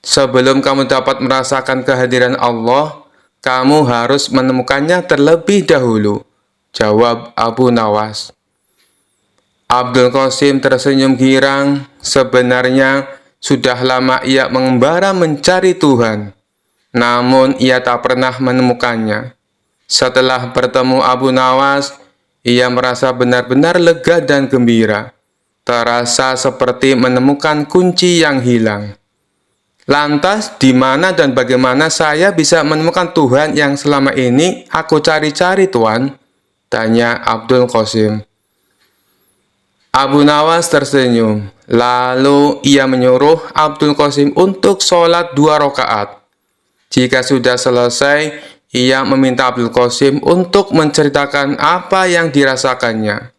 "Sebelum kamu dapat merasakan kehadiran Allah, kamu harus menemukannya terlebih dahulu," jawab Abu Nawas. Abdul Qasim tersenyum girang. Sebenarnya sudah lama ia mengembara mencari Tuhan, namun ia tak pernah menemukannya. Setelah bertemu Abu Nawas, ia merasa benar-benar lega dan gembira. Terasa seperti menemukan kunci yang hilang. "Lantas, di mana dan bagaimana saya bisa menemukan Tuhan yang selama ini aku cari-cari, Tuan?" tanya Abdul Qasim. Abu Nawas tersenyum. Lalu ia menyuruh Abdul Qasim untuk sholat 2 rakaat. Jika sudah selesai, ia meminta Abdul Qasim untuk menceritakan apa yang dirasakannya.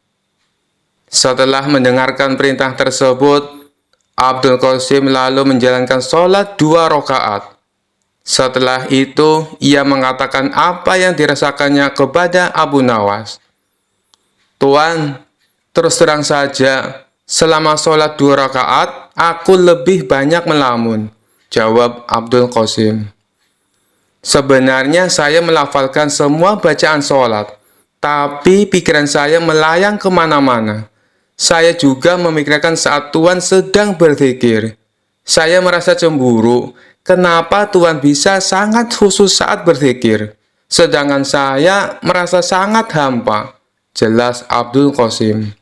Setelah mendengarkan perintah tersebut, Abdul Qasim lalu menjalankan sholat 2 rakaat. Setelah itu, ia mengatakan apa yang dirasakannya kepada Abu Nawas. "Tuan, terus terang saja, selama sholat 2 rakaat, aku lebih banyak melamun," Jawab Abdul Qasim. Sebenarnya saya melafalkan semua bacaan sholat, tapi pikiran saya melayang kemana-mana. Saya juga memikirkan saat Tuhan sedang berzikir. Saya merasa cemburu, kenapa Tuhan bisa sangat khusus saat berzikir, sedangkan saya merasa sangat hampa. Jelas Abdul Qasim.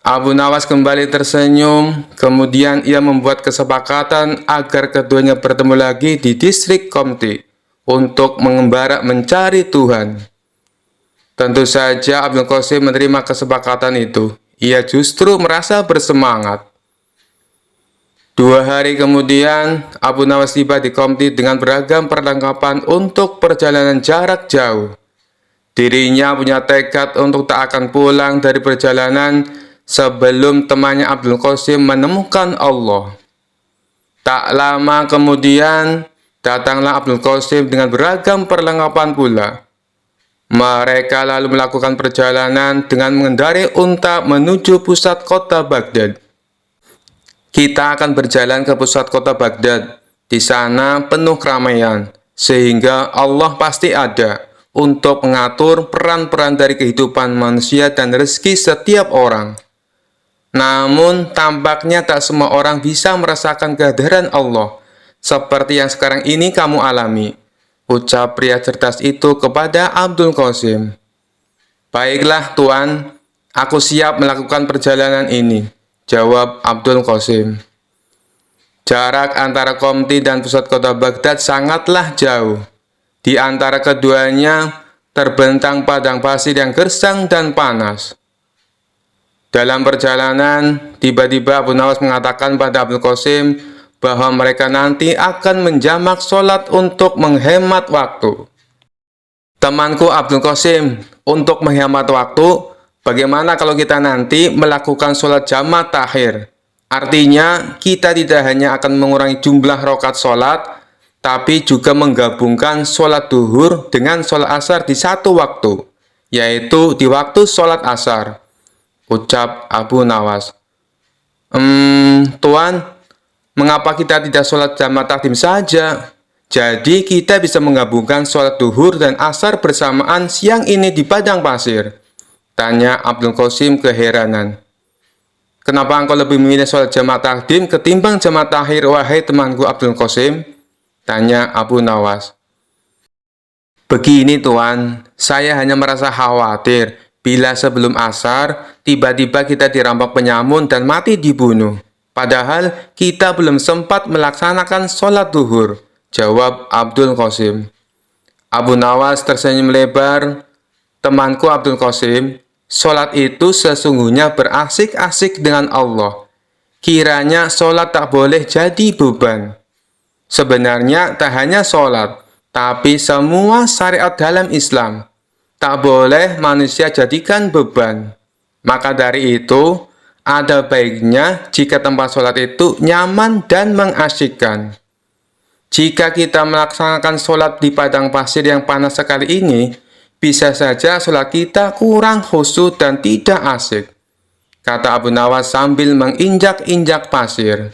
Abu Nawas kembali tersenyum, kemudian ia membuat kesepakatan agar keduanya bertemu lagi di distrik Qomti untuk mengembara mencari Tuhan. Tentu saja Abdul Qasim menerima kesepakatan itu. Ia justru merasa bersemangat. 2 hari kemudian, Abu Nawas tiba di Qomti dengan beragam perlengkapan untuk perjalanan jarak jauh. Dirinya punya tekad untuk tak akan pulang dari perjalanan sebelum temannya Abdul Qasim menemukan Allah. Tak lama kemudian, datanglah Abdul Qasim dengan beragam perlengkapan pula. Mereka lalu melakukan perjalanan dengan mengendarai unta menuju pusat kota Baghdad. Kita akan berjalan ke pusat kota Baghdad. Di sana penuh keramaian, sehingga Allah pasti ada untuk mengatur peran-peran dari kehidupan manusia dan rezeki setiap orang. Namun, tampaknya tak semua orang bisa merasakan kehadiran Allah, seperti yang sekarang ini kamu alami, ucap pria cerdas itu kepada Abdul Qasim. Baiklah Tuan, aku siap melakukan perjalanan ini, jawab Abdul Qasim. Jarak antara Qomti dan pusat kota Baghdad sangatlah jauh. Di antara keduanya terbentang padang pasir yang gersang dan panas. Dalam perjalanan, tiba-tiba Abu Nawas mengatakan pada Abdul Qasim bahwa mereka nanti akan menjamak sholat untuk menghemat waktu. Temanku Abdul Qasim, untuk menghemat waktu, bagaimana kalau kita nanti melakukan sholat jamak takhir? Artinya, kita tidak hanya akan mengurangi jumlah rakaat sholat, tapi juga menggabungkan sholat duhur dengan sholat asar di satu waktu, yaitu di waktu sholat asar, ucap Abu Nawas. Tuan, mengapa kita tidak sholat jamak takdim saja? Jadi kita bisa menggabungkan sholat duhur dan asar bersamaan siang ini di padang pasir, tanya Abdul Qasim keheranan. Kenapa engkau lebih memilih sholat jamak takdim ketimbang jamak takhir, wahai temanku Abdul Qasim? Tanya Abu Nawas. Begini Tuan, saya hanya merasa khawatir bila sebelum asar, tiba-tiba kita dirampok penyamun dan mati dibunuh. Padahal kita belum sempat melaksanakan sholat duhur, jawab Abdul Qasim. Abu Nawas tersenyum lebar. Temanku Abdul Qasim, sholat itu sesungguhnya berasik-asik dengan Allah. Kiranya sholat tak boleh jadi beban. Sebenarnya tak hanya sholat, tapi semua syariat dalam Islam tak boleh manusia jadikan beban. Maka dari itu, ada baiknya jika tempat sholat itu nyaman dan mengasyikkan. Jika kita melaksanakan sholat di padang pasir yang panas sekali ini, bisa saja sholat kita kurang khusyuk dan tidak asyik, kata Abu Nawas sambil menginjak-injak pasir.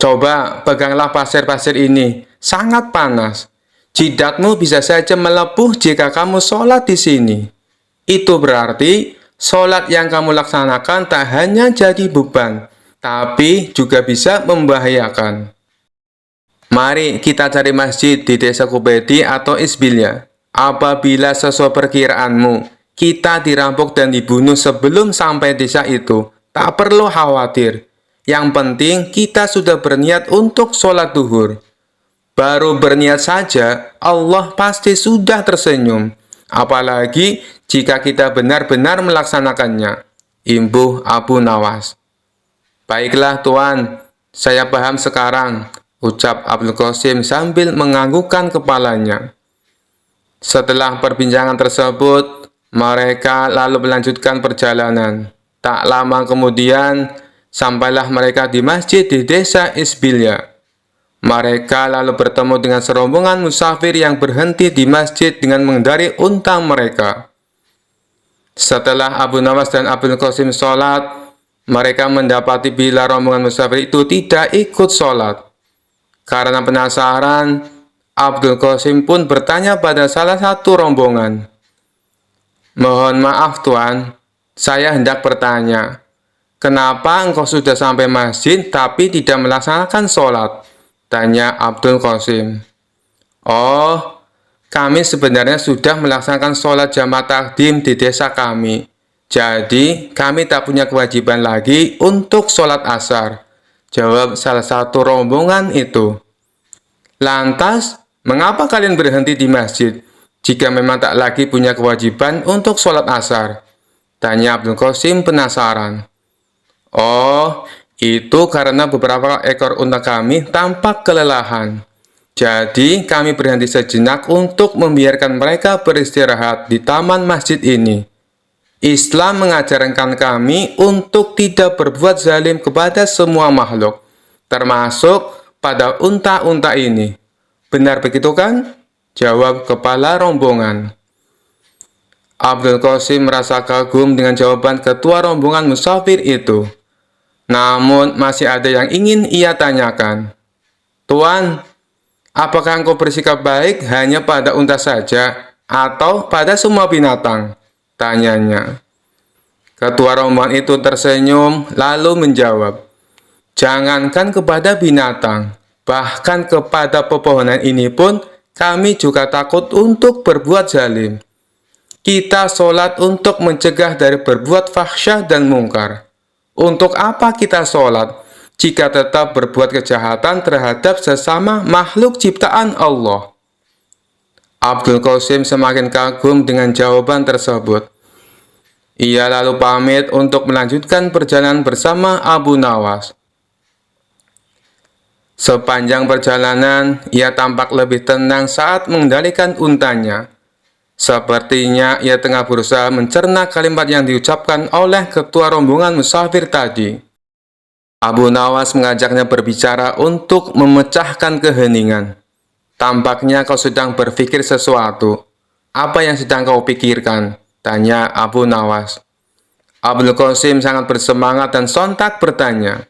Coba peganglah pasir-pasir ini, sangat panas. Jidatmu bisa saja melepuh jika kamu sholat di sini. Itu berarti sholat yang kamu laksanakan tak hanya jadi beban, tapi juga bisa membahayakan. Mari kita cari masjid di desa Kubedi atau Isbilya. Apabila sesuai perkiraanmu, kita dirampok dan dibunuh sebelum sampai desa itu, tak perlu khawatir. Yang penting kita sudah berniat untuk sholat duhur. Baru berniat saja, Allah pasti sudah tersenyum. Apalagi jika kita benar-benar melaksanakannya, imbuh Abu Nawas. Baiklah Tuan, saya paham sekarang, ucap Abdul Qasim sambil menganggukkan kepalanya. Setelah perbincangan tersebut, mereka lalu melanjutkan perjalanan. Tak lama kemudian, sampailah mereka di masjid di desa Isbilya. Mereka lalu bertemu dengan serombongan musafir yang berhenti di masjid dengan mengendarai unta mereka. Setelah Abu Nawas dan Abdul Qasim sholat, mereka mendapati bila rombongan musafir itu tidak ikut sholat. Karena penasaran, Abdul Qasim pun bertanya pada salah satu rombongan, "Mohon maaf Tuan, saya hendak bertanya, kenapa engkau sudah sampai masjid tapi tidak melaksanakan sholat?" Tanya Abdul Qasim. "Oh, kami sebenarnya sudah melaksanakan sholat jamaah takdim di desa kami. Jadi, kami tak punya kewajiban lagi untuk sholat asar," jawab salah satu rombongan itu. "Lantas, mengapa kalian berhenti di masjid jika memang tak lagi punya kewajiban untuk sholat asar?" Tanya Abdul Qasim penasaran. "Oh, itu karena beberapa ekor unta kami tampak kelelahan. Jadi, kami berhenti sejenak untuk membiarkan mereka beristirahat di taman masjid ini. Islam mengajarkan kami untuk tidak berbuat zalim kepada semua makhluk, termasuk pada unta-unta ini. Benar begitu kan?" jawab kepala rombongan. Abdul Qasim merasa kagum dengan jawaban ketua rombongan musafir itu. Namun, masih ada yang ingin ia tanyakan. "Tuan, apakah engkau bersikap baik hanya pada unta saja atau pada semua binatang?" tanyanya. Ketua rombongan itu tersenyum lalu menjawab, "Jangankan kepada binatang, bahkan kepada pepohonan ini pun kami juga takut untuk berbuat zalim. Kita sholat untuk mencegah dari berbuat fahsyah dan mungkar. Untuk apa kita sholat jika tetap berbuat kejahatan terhadap sesama makhluk ciptaan Allah?" Abdul Qasim semakin kagum dengan jawaban tersebut. Ia lalu pamit untuk melanjutkan perjalanan bersama Abu Nawas. Sepanjang perjalanan, ia tampak lebih tenang saat mengendalikan untanya. Sepertinya ia tengah berusaha mencerna kalimat yang diucapkan oleh ketua rombongan musafir tadi. Abu Nawas mengajaknya berbicara untuk memecahkan keheningan. "Tampaknya kau sedang berpikir sesuatu. Apa yang sedang kau pikirkan?" tanya Abu Nawas. Abdul Qasim sangat bersemangat dan sontak bertanya,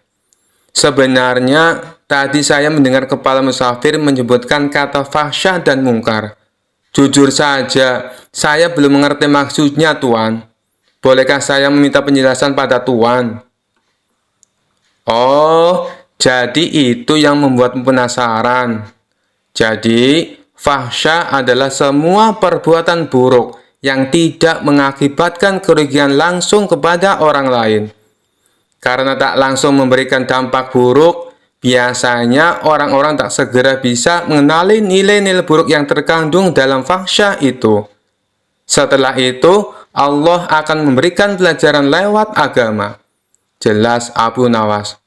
"Sebenarnya, tadi saya mendengar kepala musafir menyebutkan kata fahsyah dan mungkar. Jujur saja, saya belum mengerti maksudnya, Tuan. Bolehkah saya meminta penjelasan pada Tuan?" "Oh, jadi itu yang membuatmu penasaran. Jadi, fahsyah adalah semua perbuatan buruk yang tidak mengakibatkan kerugian langsung kepada orang lain. Karena tak langsung memberikan dampak buruk, biasanya orang-orang tak segera bisa mengenali nilai-nilai buruk yang terkandung dalam fahsyah itu. Setelah itu, Allah akan memberikan pelajaran lewat agama," jelas Abu Nawas.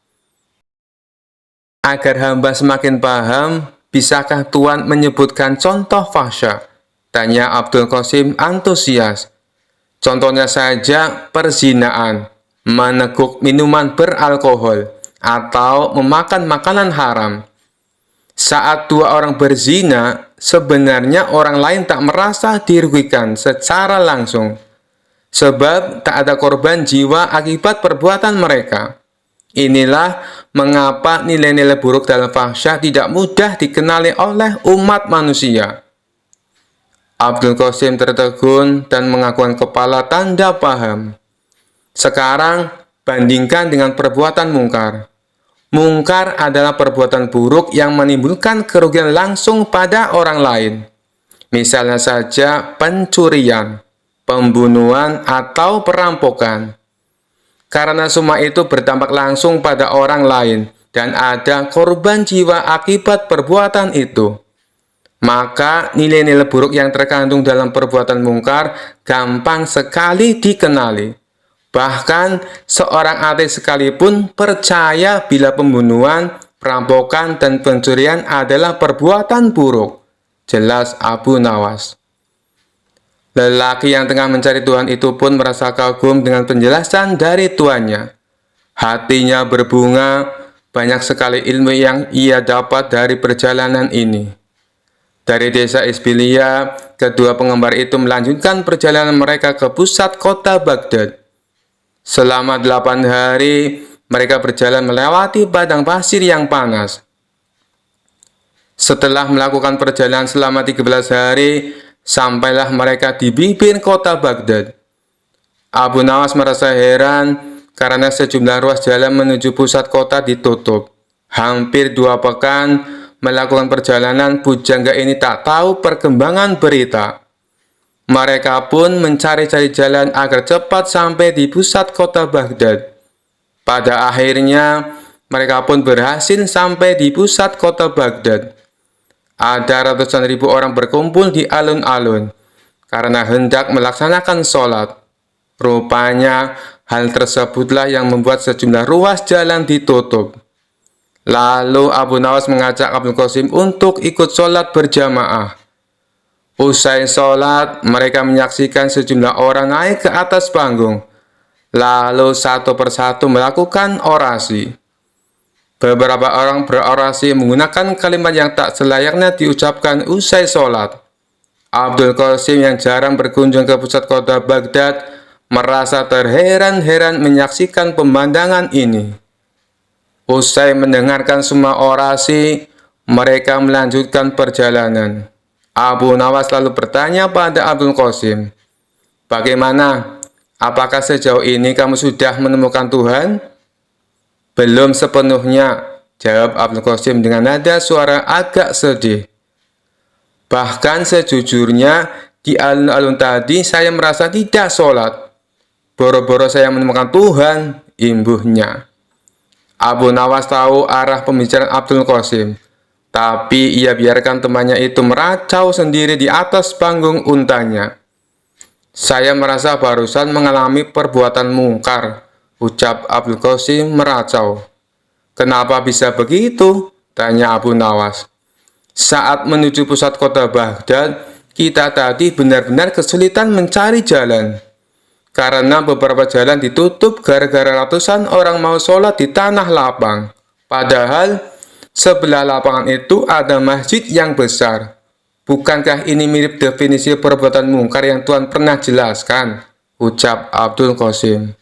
"Agar hamba semakin paham, bisakah Tuan menyebutkan contoh fahsyah?" tanya Abdul Qasim antusias. "Contohnya saja perzinaan, meneguk minuman beralkohol, atau memakan makanan haram. Saat dua orang berzina, sebenarnya orang lain tak merasa dirugikan secara langsung, sebab tak ada korban jiwa akibat perbuatan mereka. Inilah mengapa nilai-nilai buruk dalam fahsyah tidak mudah dikenali oleh umat manusia." Abdul Qasim tertegun dan mengakukan kepala tanda paham. "Sekarang, bandingkan dengan perbuatan mungkar. Mungkar adalah perbuatan buruk yang menimbulkan kerugian langsung pada orang lain. Misalnya saja pencurian, pembunuhan, atau perampokan. Karena semua itu berdampak langsung pada orang lain dan ada korban jiwa akibat perbuatan itu. Maka nilai-nilai buruk yang terkandung dalam perbuatan mungkar gampang sekali dikenali. Bahkan seorang ateis sekalipun percaya bila pembunuhan, perampokan, dan pencurian adalah perbuatan buruk," jelas Abu Nawas. Lelaki yang tengah mencari Tuhan itu pun merasa kagum dengan penjelasan dari tuannya. Hatinya berbunga, banyak sekali ilmu yang ia dapat dari perjalanan ini. Dari desa Isbilia, kedua penggemar itu melanjutkan perjalanan mereka ke pusat kota Baghdad. Selama 8 hari, mereka berjalan melewati padang pasir yang panas. Setelah melakukan perjalanan selama 13 hari, sampailah mereka di bibir kota Baghdad. Abu Nawas merasa heran karena sejumlah ruas jalan menuju pusat kota ditutup. Hampir 2 pekan melakukan perjalanan, pujangga ini tak tahu perkembangan berita. Mereka pun mencari-cari jalan agar cepat sampai di pusat kota Baghdad. Pada akhirnya, mereka pun berhasil sampai di pusat kota Baghdad. Ada ratusan ribu orang berkumpul di alun-alun karena hendak melaksanakan sholat. Rupanya, hal tersebutlah yang membuat sejumlah ruas jalan ditutup. Lalu Abu Nawas mengajak Abdul Qasim untuk ikut sholat berjamaah. Usai sholat, mereka menyaksikan sejumlah orang naik ke atas panggung, lalu satu persatu melakukan orasi. Beberapa orang berorasi menggunakan kalimat yang tak selayaknya diucapkan usai sholat. Abdul Qasim yang jarang berkunjung ke pusat kota Baghdad merasa terheran-heran menyaksikan pemandangan ini. Usai mendengarkan semua orasi, mereka melanjutkan perjalanan. Abu Nawas lalu bertanya pada Abdul Qasim, "Bagaimana? Apakah sejauh ini kamu sudah menemukan Tuhan?" "Belum sepenuhnya," jawab Abdul Qasim dengan nada suara agak sedih. "Bahkan sejujurnya, di alun-alun tadi saya merasa tidak sholat. Boro-boro saya menemukan Tuhan," imbuhnya. Abu Nawas tahu arah pembicaraan Abdul Qasim, tapi ia biarkan temannya itu meracau sendiri di atas panggung untanya. "Saya merasa barusan mengalami perbuatan mungkar," ucap Abdul Qasim meracau. "Kenapa bisa begitu?" tanya Abu Nawas. "Saat menuju pusat kota Baghdad, kita tadi benar-benar kesulitan mencari jalan. Karena beberapa jalan ditutup gara-gara ratusan orang mau sholat di tanah lapang. Padahal, sebelah lapangan itu ada masjid yang besar. Bukankah ini mirip definisi perbuatan mungkar yang Tuhan pernah jelaskan?" ucap Abdul Qasim.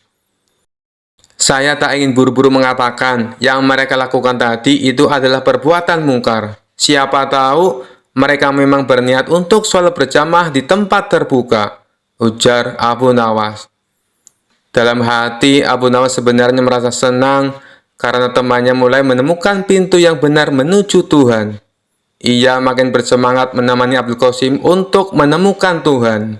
"Saya tak ingin buru-buru mengatakan yang mereka lakukan tadi itu adalah perbuatan mungkar. Siapa tahu mereka memang berniat untuk sholat berjamaah di tempat terbuka," ujar Abu Nawas. Dalam hati, Abu Nawas sebenarnya merasa senang karena temannya mulai menemukan pintu yang benar menuju Tuhan. Ia makin bersemangat menemani Abdul Qasim untuk menemukan Tuhan.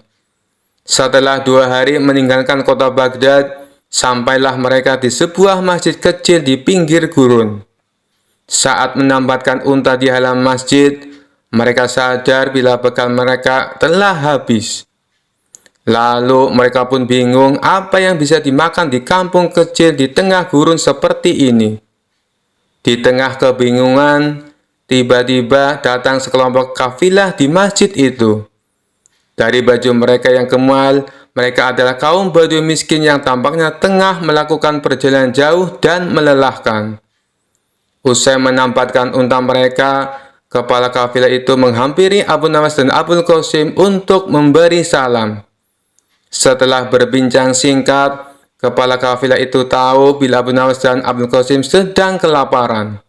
Setelah 2 hari meninggalkan kota Baghdad, sampailah mereka di sebuah masjid kecil di pinggir gurun. Saat menambatkan unta di halaman masjid, mereka sadar bila bekal mereka telah habis. Lalu mereka pun bingung apa yang bisa dimakan di kampung kecil di tengah gurun seperti ini. Di tengah kebingungan, tiba-tiba datang sekelompok kafilah di masjid itu. Dari baju mereka yang kemal, mereka adalah kaum Badui miskin yang tampaknya tengah melakukan perjalanan jauh dan melelahkan. Usai menampatkan unta mereka, kepala kafilah itu menghampiri Abu Nawas dan Abdul Qasim untuk memberi salam. Setelah berbincang singkat, kepala kafilah itu tahu bila Abu Nawas dan Abdul Qasim sedang kelaparan.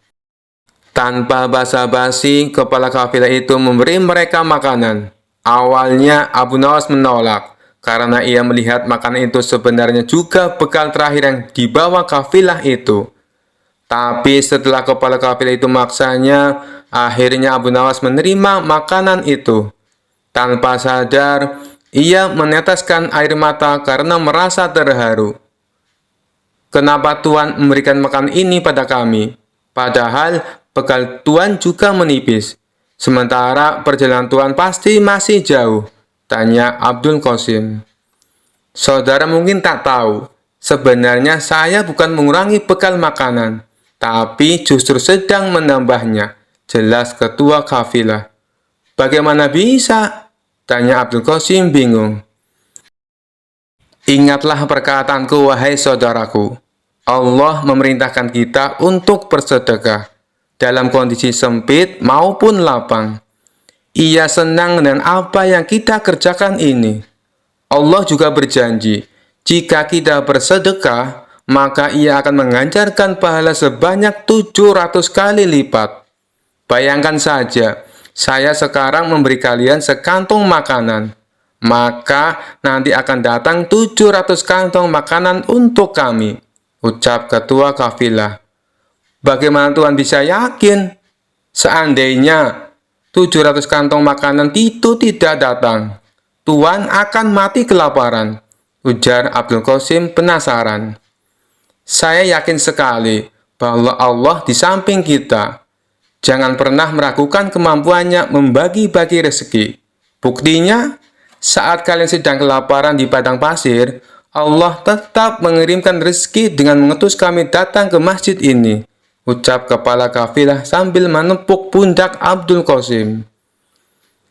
Tanpa basa-basi, kepala kafilah itu memberi mereka makanan. Awalnya Abu Nawas menolak karena ia melihat makanan itu sebenarnya juga bekal terakhir yang dibawa kafilah itu. Tapi setelah kepala kafilah itu maksanya, akhirnya Abu Nawas menerima makanan itu. Tanpa sadar, ia meneteskan air mata karena merasa terharu. "Kenapa Tuhan memberikan makanan ini pada kami? Padahal bekal Tuhan juga menipis. Sementara perjalanan Tuhan pasti masih jauh," tanya Abdul Qasim. "Saudara mungkin tak tahu, sebenarnya saya bukan mengurangi bekal makanan, tapi justru sedang menambahnya," jelas ketua kafilah. "Bagaimana bisa?" tanya Abdul Qasim bingung. "Ingatlah perkataanku, wahai saudaraku. Allah memerintahkan kita untuk bersedekah dalam kondisi sempit maupun lapang. Ia senang dengan apa yang kita kerjakan ini. Allah juga berjanji, Jika kita bersedekah, maka ia akan menganjarkan pahala sebanyak 700 kali lipat. Bayangkan saja, saya sekarang memberi kalian sekantong makanan, maka nanti akan datang 700 kantong makanan untuk kami, ucap ketua kafilah. Bagaimana Tuhan bisa yakin? Seandainya 700 kantong makanan itu tidak datang, Tuhan akan mati kelaparan, ujar Abdul Qasim penasaran. Saya yakin sekali bahwa Allah di samping kita. Jangan pernah meragukan kemampuannya membagi-bagi rezeki. Buktinya, saat kalian sedang kelaparan di padang pasir, Allah tetap mengirimkan rezeki dengan mengutus kami datang ke masjid ini, ucap kepala kafilah sambil menepuk pundak Abdul Qasim.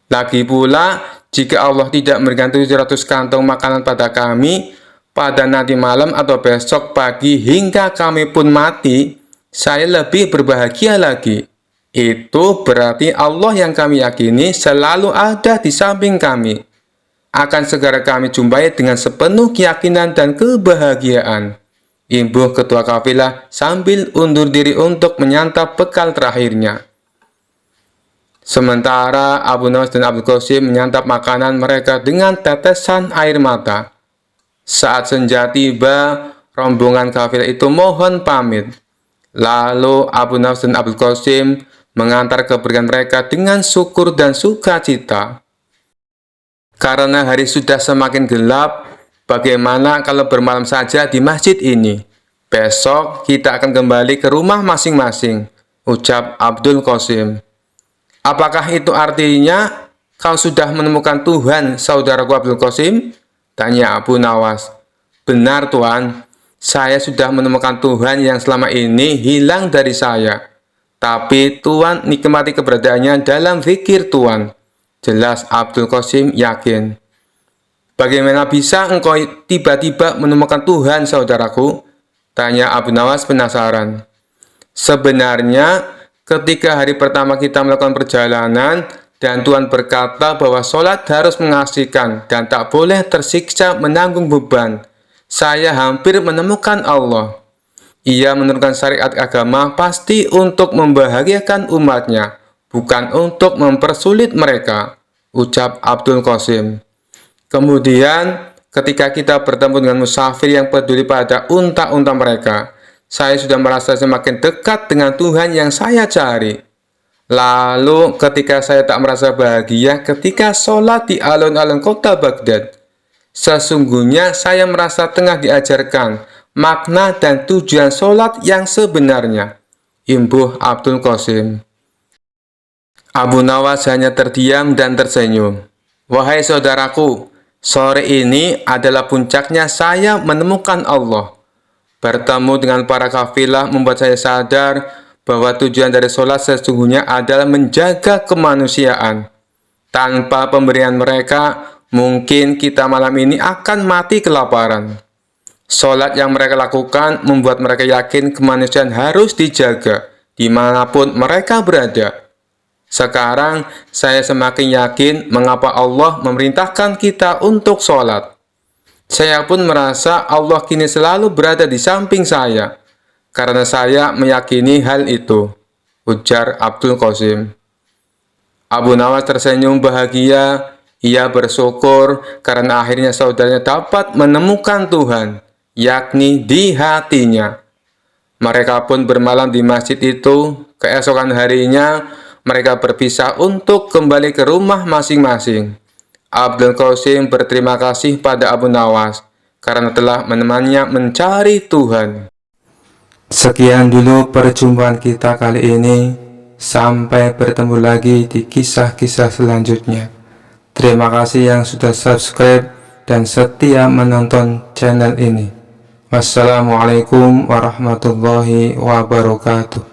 Lagi pula, jika Allah tidak memberikan 700 kantong makanan pada kami, pada nanti malam atau besok pagi hingga kami pun mati, saya lebih berbahagia lagi. Itu berarti Allah yang kami yakini selalu ada di samping kami. Akan segera kami jumpai dengan sepenuh keyakinan dan kebahagiaan. Imbuh ketua kafilah sambil undur diri untuk menyantap bekal terakhirnya. Sementara Abu Nawas dan Abdul Qasim menyantap makanan mereka dengan tetesan air mata. Saat senja tiba, rombongan kafilah itu mohon pamit. Lalu Abu Nawas dan Abdul Qasim mengantar kepergian mereka dengan syukur dan sukacita. Karena hari sudah semakin gelap, bagaimana kalau bermalam saja di masjid ini? Besok kita akan kembali ke rumah masing-masing, ucap Abdul Qasim. Apakah itu artinya kau sudah menemukan Tuhan, saudaraku Abdul Qasim? Tanya Abu Nawas. Benar Tuan, saya sudah menemukan Tuhan yang selama ini hilang dari saya. Tapi Tuan nikmati keberadaannya dalam zikir Tuan. Jelas Abdul Qasim yakin. Bagaimana bisa engkau tiba-tiba menemukan Tuhan, saudaraku? Tanya Abu Nawas penasaran. Sebenarnya, ketika hari pertama kita melakukan perjalanan, dan Tuhan berkata bahwa sholat harus mengasihkan dan tak boleh tersiksa menanggung beban, saya hampir menemukan Allah. Ia menurunkan syariat agama pasti untuk membahagiakan umatnya, bukan untuk mempersulit mereka, ucap Abdul Qasim. Kemudian, ketika kita bertemu dengan musafir yang peduli pada unta-unta mereka, saya sudah merasa semakin dekat dengan Tuhan yang saya cari. Lalu ketika saya tak merasa bahagia ketika sholat di alun-alun kota Baghdad, sesungguhnya saya merasa tengah diajarkan makna dan tujuan sholat yang sebenarnya. Imbuh Abdul Qasim. Abu Nawas hanya terdiam dan tersenyum. Wahai saudaraku, sore ini adalah puncaknya saya menemukan Allah. Bertemu dengan para kafilah membuat saya sadar bahwa tujuan dari sholat sesungguhnya adalah menjaga kemanusiaan. Tanpa pemberian mereka, mungkin kita malam ini akan mati kelaparan. Sholat yang mereka lakukan membuat mereka yakin kemanusiaan harus dijaga dimanapun mereka berada. Sekarang, saya semakin yakin mengapa Allah memerintahkan kita untuk sholat. Saya pun merasa Allah kini selalu berada di samping saya, karena saya meyakini hal itu, ujar Abdul Qasim. Abu Nawas tersenyum bahagia, ia bersyukur karena akhirnya saudaranya dapat menemukan Tuhan, yakni di hatinya. Mereka pun bermalam di masjid itu. Keesokan harinya, mereka berpisah untuk kembali ke rumah masing-masing. Abdul Qasim berterima kasih pada Abu Nawas karena telah menemaninya mencari Tuhan. Sekian dulu perjumpaan kita kali ini. Sampai bertemu lagi di kisah-kisah selanjutnya. Terima kasih yang sudah subscribe dan setia menonton channel ini. Wassalamualaikum warahmatullahi wabarakatuh.